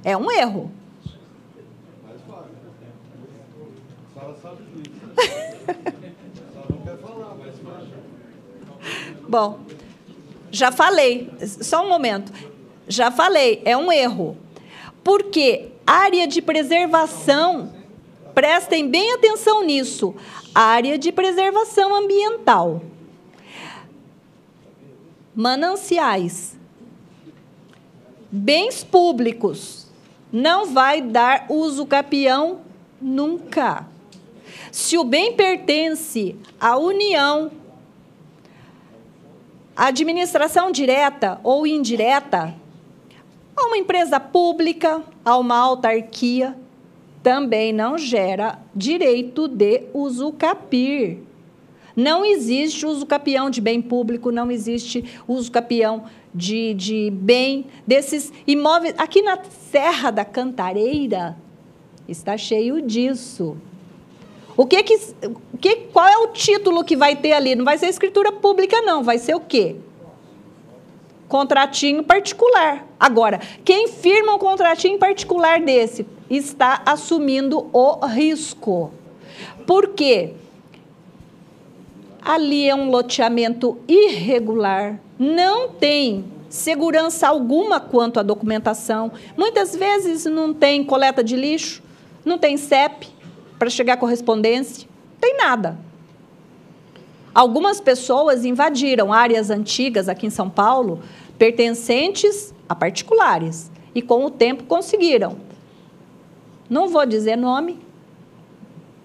Speaker 1: É um erro.
Speaker 4: Mas fazem. A senhora sabe disso. A senhora não quer falar, mas faz.
Speaker 1: Bom, já falei. Só um momento. Já falei, é um erro. Porque área de preservação, prestem bem atenção nisso, área de preservação ambiental. Mananciais, bens públicos, não vai dar uso capião nunca. Se o bem pertence à União, à administração direta ou indireta, a uma empresa pública, a uma autarquia, também não gera direito de usucapir. Não existe usucapião de bem público, não existe usucapião de bem desses imóveis. Aqui na Serra da Cantareira está cheio disso. Qual é o título que vai ter ali? Não vai ser escritura pública, não. Vai ser o quê? Contratinho particular. Agora, quem firma um contratinho particular desse está assumindo o risco. Por quê? Ali é um loteamento irregular, não tem segurança alguma quanto à documentação. Muitas vezes não tem coleta de lixo, não tem CEP para chegar a correspondência, não tem nada. Algumas pessoas invadiram áreas antigas aqui em São Paulo, pertencentes a particulares, e com o tempo conseguiram. Não vou dizer nome,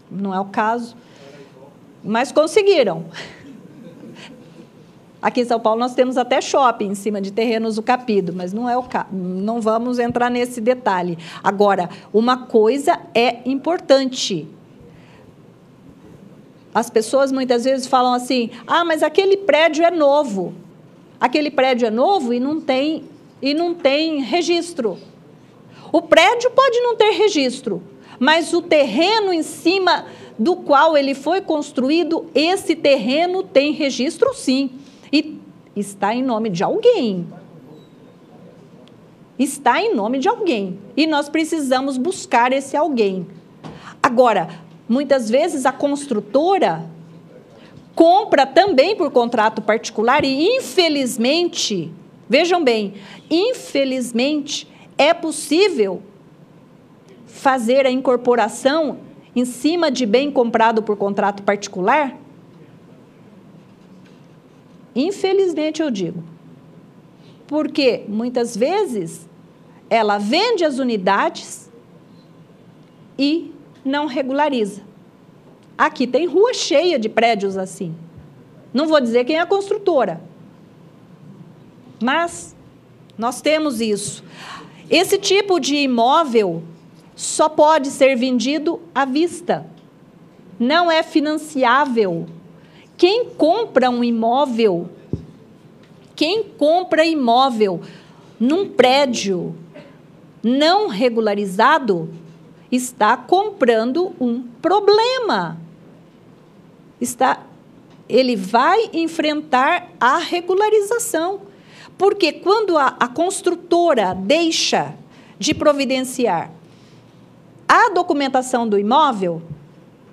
Speaker 1: não é o caso, mas conseguiram. Aqui em São Paulo nós temos até shopping em cima de terrenos usucapido, mas não é o caso, não vamos entrar nesse detalhe. Agora, uma coisa é importante. As pessoas muitas vezes falam assim, mas aquele prédio é novo. Aquele prédio é novo e não tem registro. O prédio pode não ter registro, mas o terreno em cima do qual ele foi construído, esse terreno tem registro, sim. E está em nome de alguém. Está em nome de alguém. E nós precisamos buscar esse alguém. Agora, muitas vezes a construtora compra também por contrato particular e, infelizmente, vejam bem, infelizmente, é possível fazer a incorporação em cima de bem comprado por contrato particular? Infelizmente, eu digo. Porque, muitas vezes, ela vende as unidades e não regulariza. Aqui tem rua cheia de prédios assim. Não vou dizer quem é a construtora, mas Nós temos isso. Esse tipo de imóvel só pode ser vendido à vista. Não é financiável. Quem compra imóvel num prédio não regularizado está comprando um problema. Ele vai enfrentar a regularização. Porque quando a construtora deixa de providenciar a documentação do imóvel,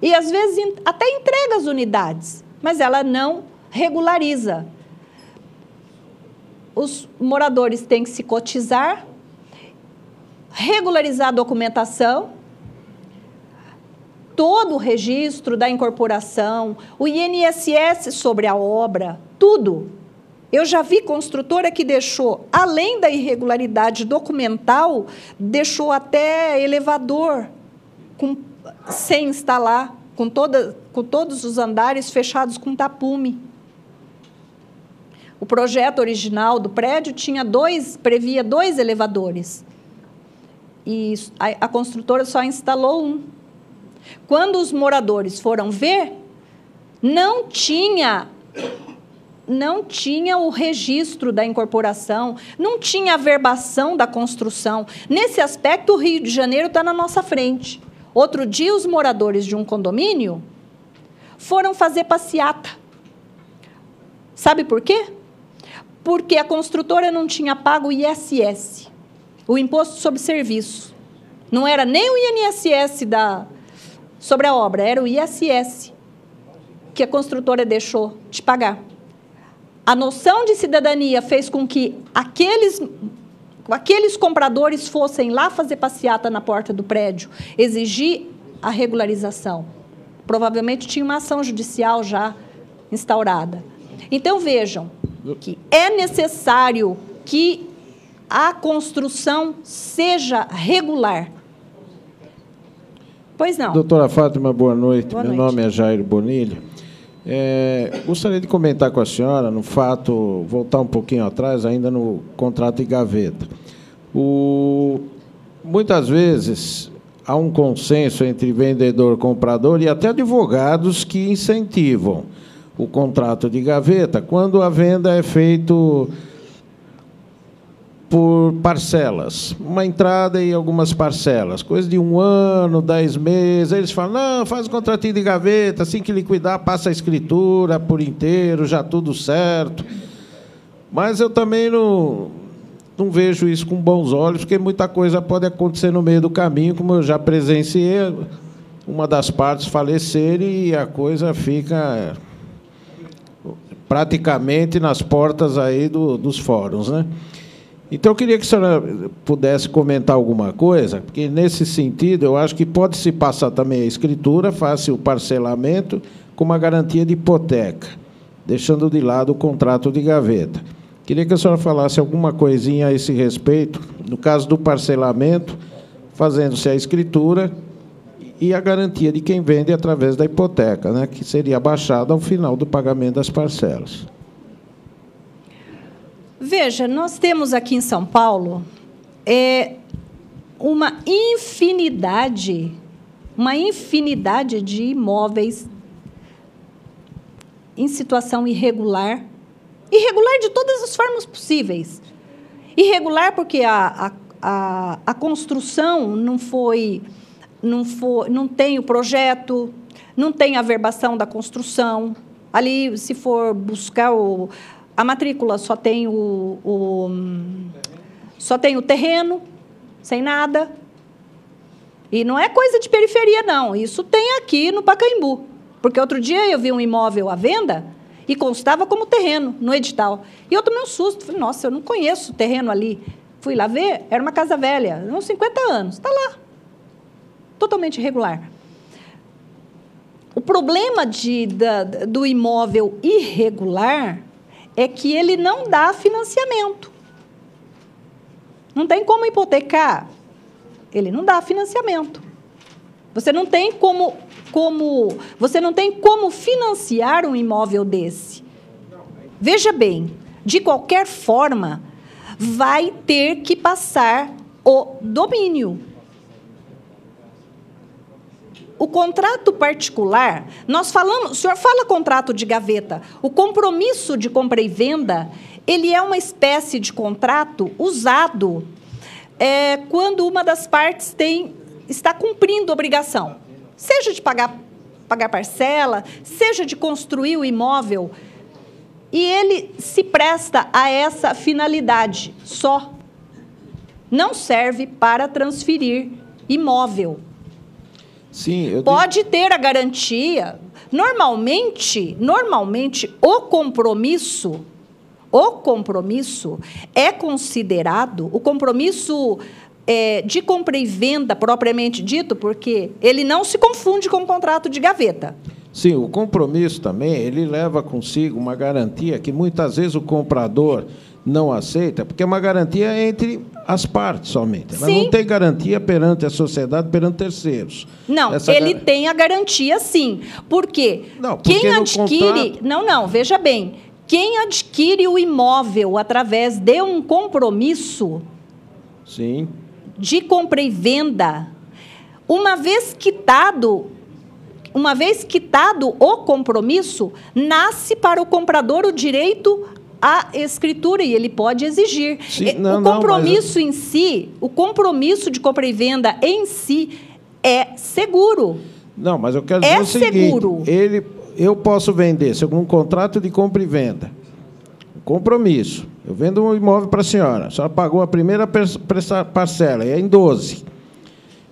Speaker 1: e às vezes até entrega as unidades, mas ela não regulariza. Os moradores têm que se cotizar, regularizar a documentação, todo o registro da incorporação, o INSS sobre a obra, tudo. Eu já vi construtora que deixou, além da irregularidade documental, deixou até elevador sem instalar, com todos os andares fechados com tapume. O projeto original do prédio previa 2 elevadores. E a construtora só instalou um. Quando os moradores foram ver, não tinha o registro da incorporação, não tinha a verbação da construção. Nesse aspecto, o Rio de Janeiro está na nossa frente. Outro dia, os moradores de um condomínio foram fazer passeata. Sabe por quê? Porque a construtora não tinha pago o ISS, o Imposto sobre Serviço. Não era nem o INSS sobre a obra, era o ISS que a construtora deixou de pagar. A noção de cidadania fez com que aqueles compradores fossem lá fazer passeata na porta do prédio, exigir a regularização. Provavelmente tinha uma ação judicial já instaurada. Então, vejam que é necessário que a construção seja regular. Pois não.
Speaker 6: Doutora Fátima, boa noite.
Speaker 1: Boa
Speaker 6: Meu
Speaker 1: noite.
Speaker 6: nome é Jair Bonilha. Gostaria de comentar com a senhora, no fato, voltar um pouquinho atrás, ainda no contrato de gaveta. Muitas vezes há um consenso entre vendedor e comprador e até advogados que incentivam o contrato de gaveta quando a venda é feita por parcelas, uma entrada e algumas parcelas, coisa de 1 ano, 10 meses. Eles falam, não, faz o contratinho de gaveta, assim que liquidar, passa a escritura por inteiro, já tudo certo. Mas eu também não vejo isso com bons olhos, porque muita coisa pode acontecer no meio do caminho, como eu já presenciei, uma das partes falecer e a coisa fica praticamente nas portas aí dos fóruns, né? Então, eu queria que a senhora pudesse comentar alguma coisa, porque, nesse sentido, eu acho que pode se passar também a escritura, faz-se o parcelamento com uma garantia de hipoteca, deixando de lado o contrato de gaveta. Queria que a senhora falasse alguma coisinha a esse respeito, no caso do parcelamento, fazendo-se a escritura e a garantia de quem vende através da hipoteca, né, que seria baixada ao final do pagamento das parcelas.
Speaker 1: Veja, nós temos aqui em São Paulo uma infinidade de imóveis em situação irregular. Irregular de todas as formas possíveis. Irregular porque a construção não tem o projeto, não tem a verbação da construção. Ali, se for buscar a matrícula, só tem o terreno, sem nada. E não é coisa de periferia, não. Isso tem aqui no Pacaembu. Porque outro dia eu vi um imóvel à venda e constava como terreno no edital. E eu tomei um susto. Falei, nossa, eu não conheço o terreno ali. Fui lá ver, era uma casa velha, uns 50 anos. Está lá. Totalmente irregular. O problema do imóvel irregular é que ele não dá financiamento. Não tem como hipotecar. Ele não dá financiamento. Você não tem como financiar um imóvel desse. Veja bem, de qualquer forma, vai ter que passar o domínio. O contrato particular, nós falamos, o senhor fala contrato de gaveta, o compromisso de compra e venda, ele é uma espécie de contrato usado quando uma das partes está cumprindo obrigação, seja de pagar parcela, seja de construir o imóvel, e ele se presta a essa finalidade só. Não serve para transferir imóvel.
Speaker 6: Sim,
Speaker 1: pode ter a garantia. Normalmente, o compromisso é considerado, o compromisso de compra e venda propriamente dito, porque ele não se confunde com o contrato de gaveta.
Speaker 6: Sim, o compromisso também, ele leva consigo uma garantia que muitas vezes o comprador não aceita, porque é uma garantia entre as partes somente. Ela não tem garantia perante a sociedade, perante terceiros.
Speaker 1: Não, ele tem a garantia, sim. Por quê? Quem adquire... Não, veja bem. Quem adquire o imóvel através de um compromisso de compra e venda, uma vez quitado o compromisso, nasce para o comprador o direito à escritura, e ele pode exigir. O compromisso de compra e venda em si é seguro.
Speaker 6: Não, mas eu quero dizer o seguinte,
Speaker 1: seguro.
Speaker 6: Eu posso vender, segundo um contrato de compra e venda, compromisso, eu vendo um imóvel para a senhora pagou a primeira parcela, é em 12.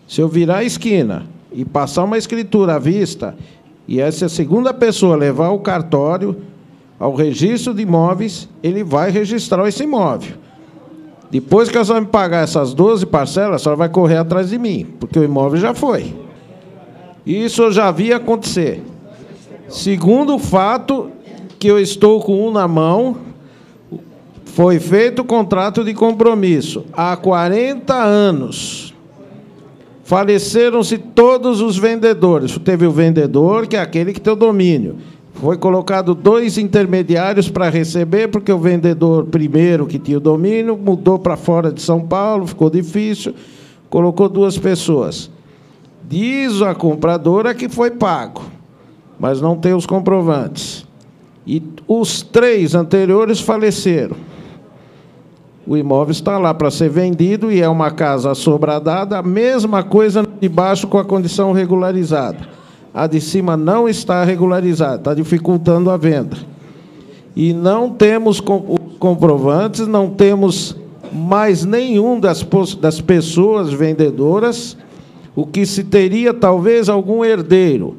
Speaker 6: Se eu virar a esquina e passar uma escritura à vista, e essa segunda pessoa levar ao cartório, ao registro de imóveis, ele vai registrar esse imóvel. Depois que a senhora me pagar essas 12 parcelas, a senhora vai correr atrás de mim, porque o imóvel já foi. Isso eu já vi acontecer. Segundo fato, que eu estou com um na mão, foi feito o contrato de compromisso há 40 anos. Faleceram-se todos os vendedores. Teve o vendedor, que é aquele que tem o domínio. Foi colocado 2 intermediários para receber, porque o vendedor primeiro, que tinha o domínio, mudou para fora de São Paulo, ficou difícil, colocou 2 pessoas. Diz a compradora que foi pago, mas não tem os comprovantes. E os 3 anteriores faleceram. O imóvel está lá para ser vendido e é uma casa assobradada, a mesma coisa de baixo com a condição regularizada. A de cima não está regularizada, está dificultando a venda. E não temos comprovantes, não temos mais nenhum das pessoas vendedoras, o que se teria talvez algum herdeiro.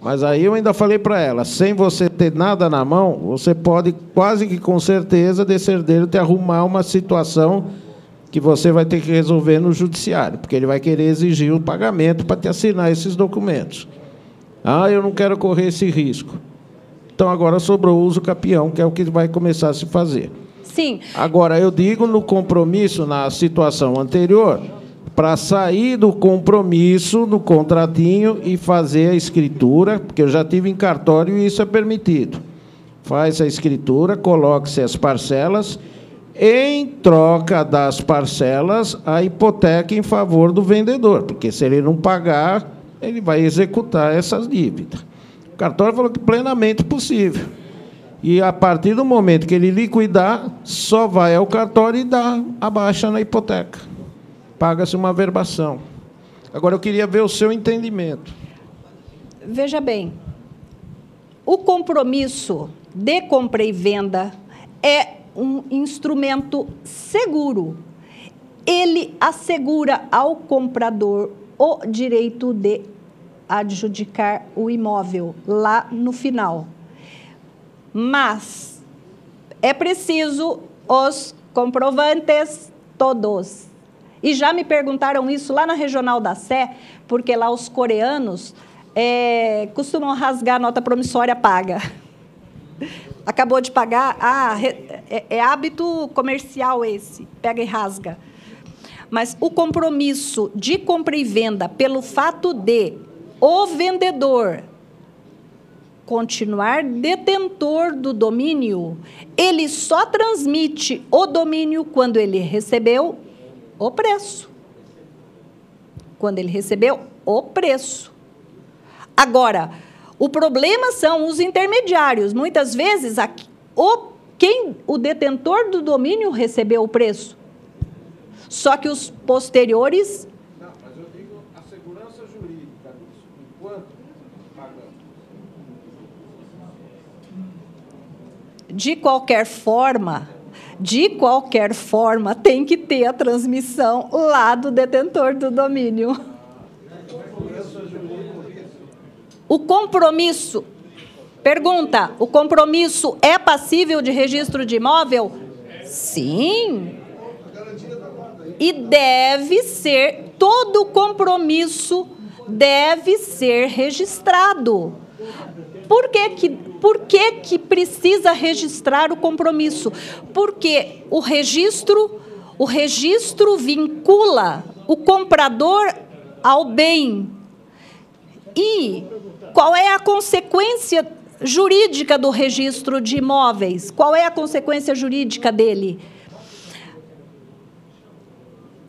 Speaker 6: Mas aí eu ainda falei para ela, sem você ter nada na mão, você pode quase que com certeza desse herdeiro te arrumar uma situação que você vai ter que resolver no judiciário, porque ele vai querer exigir o pagamento para te assinar esses documentos. Eu não quero correr esse risco. Então, agora sobrou o uso capião, que é o que vai começar a se fazer.
Speaker 1: Sim.
Speaker 6: Agora, eu digo no compromisso, na situação anterior, para sair do compromisso, do contratinho, e fazer a escritura, porque eu já tive em cartório e isso é permitido. Faz a escritura, coloque-se as parcelas, em troca das parcelas, a hipoteca em favor do vendedor, porque se ele não pagar, ele vai executar essas dívidas. O cartório falou que plenamente possível. E, a partir do momento que ele liquidar, só vai ao cartório e dá a baixa na hipoteca. Paga-se uma averbação. Agora, eu queria ver o seu entendimento.
Speaker 1: Veja bem, o compromisso de compra e venda é um instrumento seguro. Ele assegura ao comprador o direito de adjudicar o imóvel lá no final. Mas é preciso os comprovantes todos. E já me perguntaram isso lá na Regional da Sé, porque lá os coreanos costumam rasgar a nota promissória paga. Acabou de pagar, é hábito comercial esse, pega e rasga. Mas o compromisso de compra e venda, pelo fato de o vendedor continuar detentor do domínio, ele só transmite o domínio quando ele recebeu o preço. Quando ele recebeu o preço. Agora, o problema são os intermediários. Muitas vezes, o detentor do domínio recebeu o preço. Só que os posteriores...
Speaker 4: Não, mas eu digo a segurança jurídica disso, enquanto pagamos.
Speaker 1: De qualquer forma, tem que ter a transmissão lá do detentor do domínio. O compromisso, pergunta, o compromisso é passível de registro de imóvel? Sim. E deve ser, todo compromisso deve ser registrado. Por que precisa registrar o compromisso? Porque o registro vincula o comprador ao bem. E qual é a consequência jurídica do registro de imóveis? Qual é a consequência jurídica dele?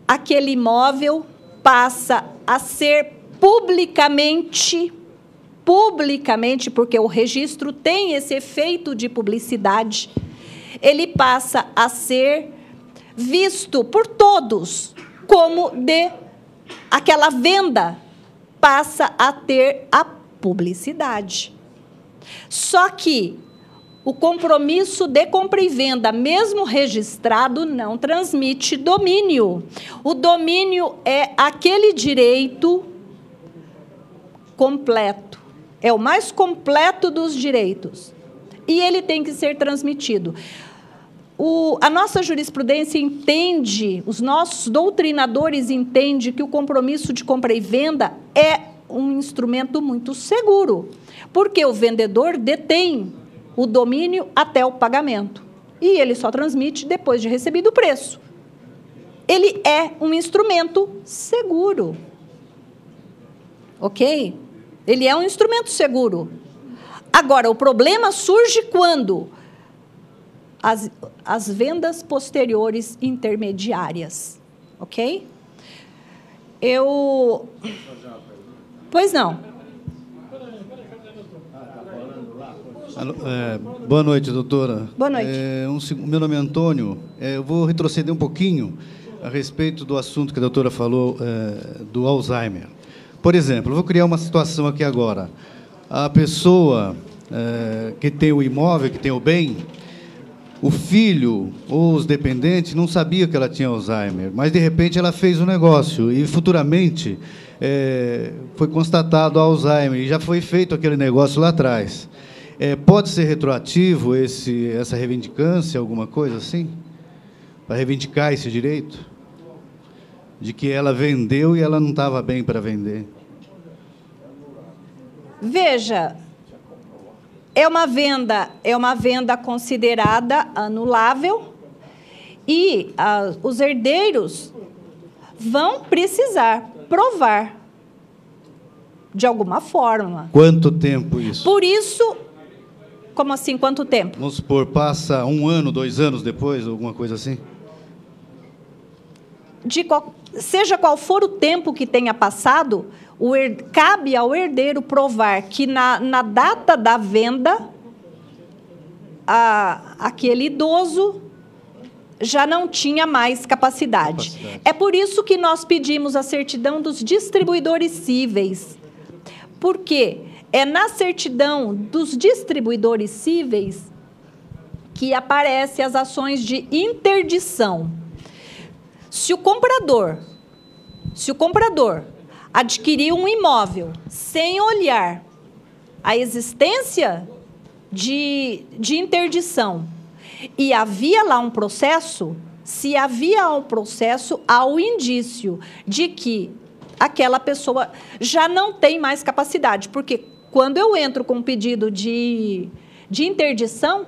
Speaker 1: Aquele imóvel passa a ser publicamente, porque o registro tem esse efeito de publicidade, ele passa a ser visto por todos como de aquela venda passa a ter a publicidade. Só que o compromisso de compra e venda, mesmo registrado, não transmite domínio. O domínio é aquele direito completo. É o mais completo dos direitos. E ele tem que ser transmitido. A nossa jurisprudência entende, os nossos doutrinadores entendem que o compromisso de compra e venda é um instrumento muito seguro, porque o vendedor detém o domínio até o pagamento. E ele só transmite depois de recebido o preço. Ele é um instrumento seguro. Ok? Ele é um instrumento seguro. Agora, o problema surge quando as vendas posteriores intermediárias. Ok? Pois não.
Speaker 7: Boa noite, doutora.
Speaker 1: Boa noite.
Speaker 7: Meu nome é Antônio. Eu vou retroceder um pouquinho a respeito do assunto que a doutora falou, do Alzheimer. Por exemplo, eu vou criar uma situação aqui agora. A pessoa que tem o imóvel, que tem o bem, o filho ou os dependentes não sabiam que ela tinha Alzheimer, mas, de repente, ela fez um negócio e, futuramente, foi constatado Alzheimer e já foi feito aquele negócio lá atrás. Pode ser retroativo essa reivindicância, alguma coisa assim? Para reivindicar esse direito? De que ela vendeu e ela não estava bem para vender.
Speaker 1: Veja, é uma venda considerada anulável e os herdeiros vão precisar provar de alguma forma.
Speaker 7: Quanto tempo isso?
Speaker 1: Por isso, como assim, quanto tempo?
Speaker 7: Vamos supor, passa 1 ano, 2 anos depois, alguma coisa assim?
Speaker 1: Seja qual for o tempo que tenha passado, cabe ao herdeiro provar que na data da venda, aquele idoso já não tinha mais capacidade. É por isso que nós pedimos a certidão dos distribuidores cíveis. Por quê? É na certidão dos distribuidores cíveis que aparecem as ações de interdição. Se o comprador adquiriu um imóvel sem olhar a existência de interdição e havia lá um processo, se havia um processo, há o indício de que aquela pessoa já não tem mais capacidade, porque quando eu entro com um pedido de interdição,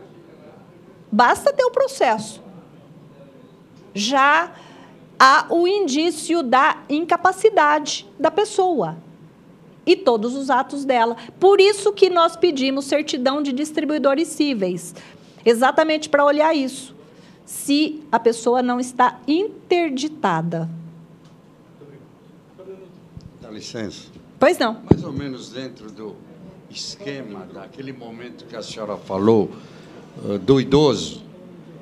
Speaker 1: basta ter o processo. Já há o indício da incapacidade da pessoa. e todos os atos dela. Por isso que nós pedimos certidão de distribuidores cíveis, exatamente para olhar isso, se a pessoa não está interditada.
Speaker 4: Dá licença.
Speaker 1: Pois não.
Speaker 4: Mais ou menos dentro do esquema daquele momento que a senhora falou, do idoso.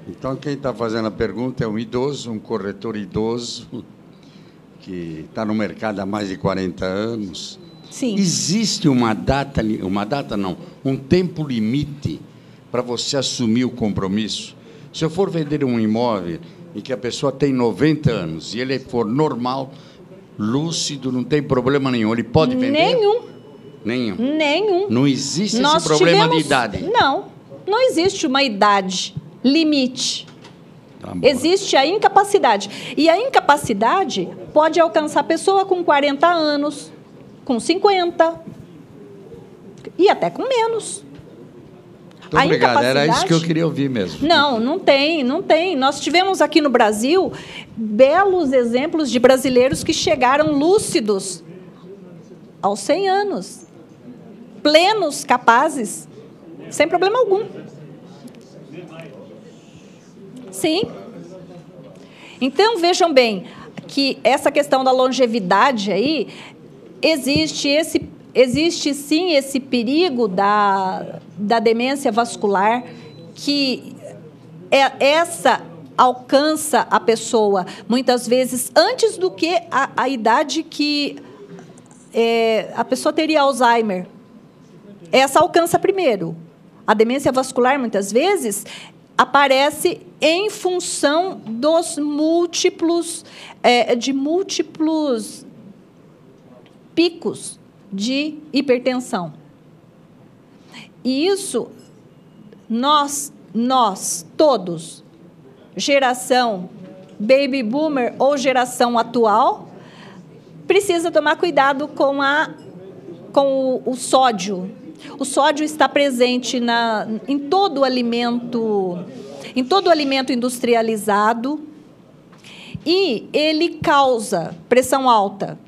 Speaker 4: Então, quem está fazendo a pergunta é um idoso, um corretor idoso, que está no mercado há mais de 40 anos.
Speaker 1: Sim.
Speaker 4: Existe uma data não, um tempo limite para você assumir o compromisso? Se eu for vender um imóvel em que a pessoa tem 90 anos e ele for normal, lúcido, não tem problema nenhum, ele pode vender? Nenhum. Não existe esse problema de idade?
Speaker 1: Não existe uma idade limite.
Speaker 4: Tá bom.
Speaker 1: Existe a incapacidade. E a incapacidade pode alcançar a pessoa com 40 anos, com 50 e até com menos.
Speaker 4: Muito obrigado, era isso que eu queria ouvir mesmo.
Speaker 1: Não tem. Nós tivemos aqui no Brasil belos exemplos de brasileiros que chegaram lúcidos aos 100 anos, plenos, capazes, sem problema algum. Sim. Então, vejam bem, que essa questão da longevidade aí, existe sim esse perigo da demência vascular, que essa alcança a pessoa, muitas vezes, antes do que a idade que a pessoa teria Alzheimer. Essa alcança primeiro. A demência vascular, muitas vezes, aparece em função dos múltiplos picos de hipertensão. E isso, nós todos, geração baby boomer ou geração atual, precisa tomar cuidado com o sódio. O sódio está presente em todo alimento industrializado, e ele causa pressão alta.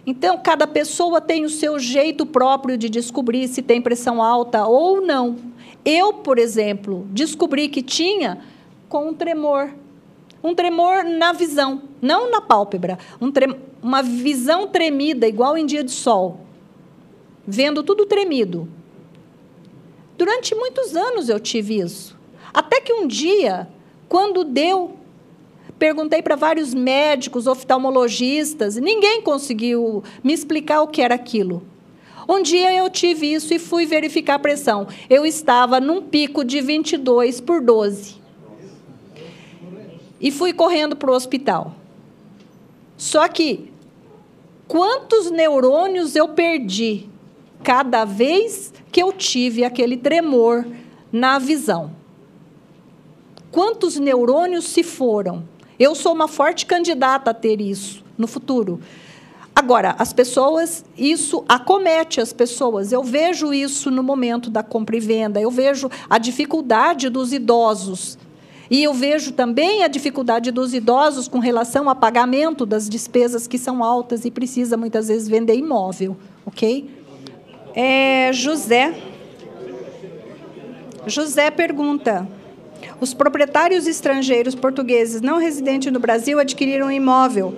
Speaker 1: Então, cada pessoa tem o seu jeito próprio de descobrir se tem pressão alta ou não. Eu, por exemplo, descobri que tinha com um tremor. Um tremor na visão, não na pálpebra. Uma visão tremida, igual em dia de sol. Vendo tudo tremido. Durante muitos anos eu tive isso. Até que um dia, quando deu, perguntei para vários médicos, oftalmologistas, ninguém conseguiu me explicar o que era aquilo. Um dia eu tive isso e fui verificar a pressão. Eu estava num pico de 22/12. E fui correndo para o hospital. Só que, quantos neurônios eu perdi cada vez que eu tive aquele tremor na visão? Quantos neurônios se foram? Eu sou uma forte candidata a ter isso no futuro. Agora, as pessoas, isso acomete as pessoas. Eu vejo isso no momento da compra e venda. Eu vejo a dificuldade dos idosos. E eu vejo também a dificuldade dos idosos com relação ao pagamento das despesas que são altas e precisa, muitas vezes, vender imóvel. Ok? José pergunta: os proprietários estrangeiros portugueses não residentes no Brasil adquiriram um imóvel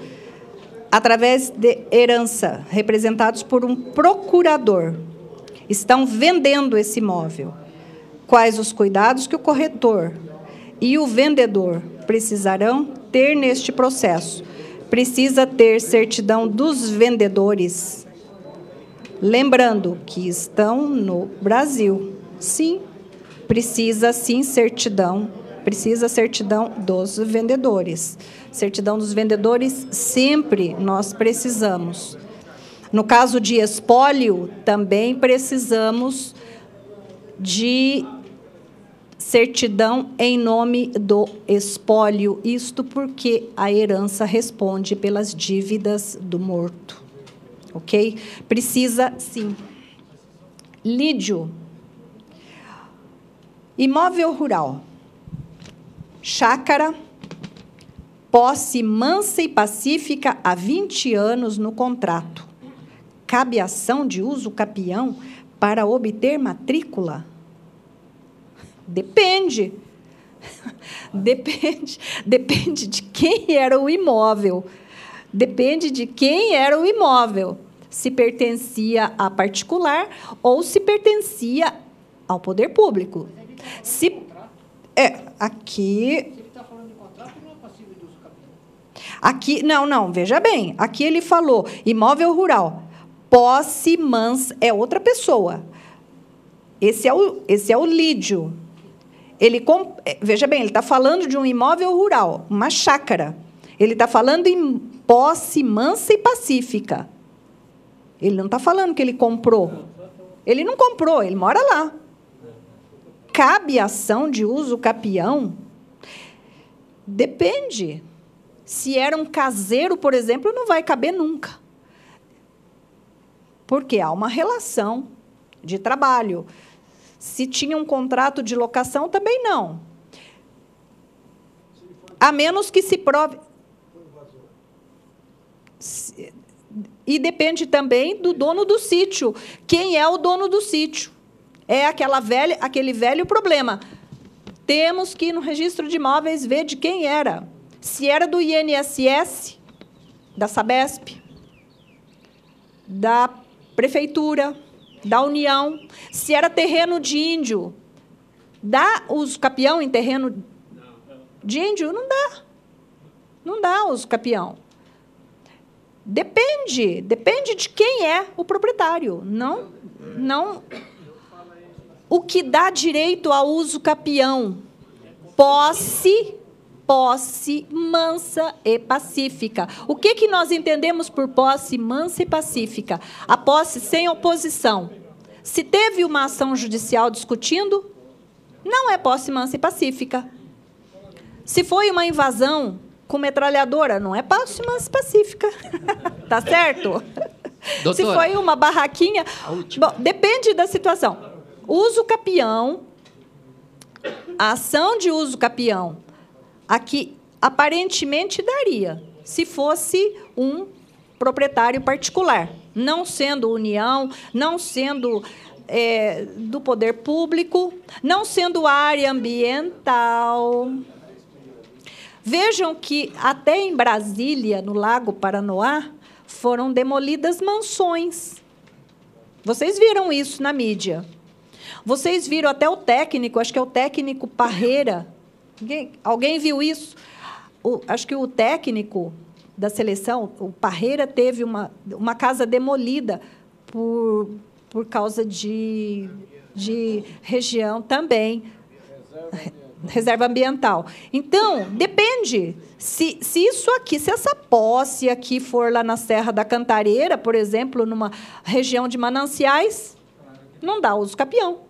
Speaker 1: através de herança, representados por um procurador. Estão vendendo esse imóvel. Quais os cuidados que o corretor e o vendedor precisarão ter neste processo? Precisa ter certidão dos vendedores. Lembrando que estão no Brasil. Sim, precisa sim certidão. Precisa certidão dos vendedores. Certidão dos vendedores sempre nós precisamos. No caso de espólio, também precisamos de certidão em nome do espólio. Isto porque a herança responde pelas dívidas do morto. Ok? Precisa, sim. Lídio. Imóvel rural. Chácara. Posse mansa e pacífica há 20 anos no contrato. cabe ação de uso capião para obter matrícula? Depende. Depende de quem era o imóvel. Depende de quem era o imóvel. Se pertencia a particular ou se pertencia ao poder público. Aqui... Aqui, não, veja bem. Aqui ele falou imóvel rural. Posse mansa é outra pessoa. Esse é o lídio. Veja bem, ele está falando de um imóvel rural, uma chácara. Ele está falando em posse mansa e pacífica. Ele não está falando que ele comprou. Ele não comprou, ele mora lá. Cabe ação de uso capião? Depende. Se era um caseiro, por exemplo, não vai caber nunca. Porque há uma relação de trabalho. Se tinha um contrato de locação, também não. A menos que se prove... E depende também do dono do sítio. Quem é o dono do sítio? É aquele velho problema. Temos que ir no registro de imóveis ver de quem era. Se era do INSS, da Sabesp, da Prefeitura, da União. Se era terreno de índio, dá uso capião em terreno de índio? Não dá. Não dá uso capião. Depende de quem é o proprietário. Não. O que dá direito ao uso capião? Posse mansa e pacífica. O que nós entendemos por posse mansa e pacífica? A posse sem oposição. Se teve uma ação judicial discutindo, não é posse mansa e pacífica. Se foi uma invasão com metralhadora, não é posse mansa e pacífica. Tá certo?
Speaker 8: Doutora,
Speaker 1: se foi uma barraquinha... Bom, depende da situação. Uso capião, a ação de uso capião, aqui, aparentemente, daria, se fosse um proprietário particular, não sendo União, não sendo do poder público, não sendo área ambiental. Vejam que, até em Brasília, no Lago Paranoá, foram demolidas mansões. Vocês viram isso na mídia. Vocês viram até o técnico, acho que é o técnico Parreira. Alguém viu isso? Acho que o técnico da seleção, o Parreira, teve uma casa demolida por causa de região também. Reserva ambiental. Então, depende. Se isso aqui, se essa posse aqui for lá na Serra da Cantareira, por exemplo, numa região de mananciais, não dá uso capião.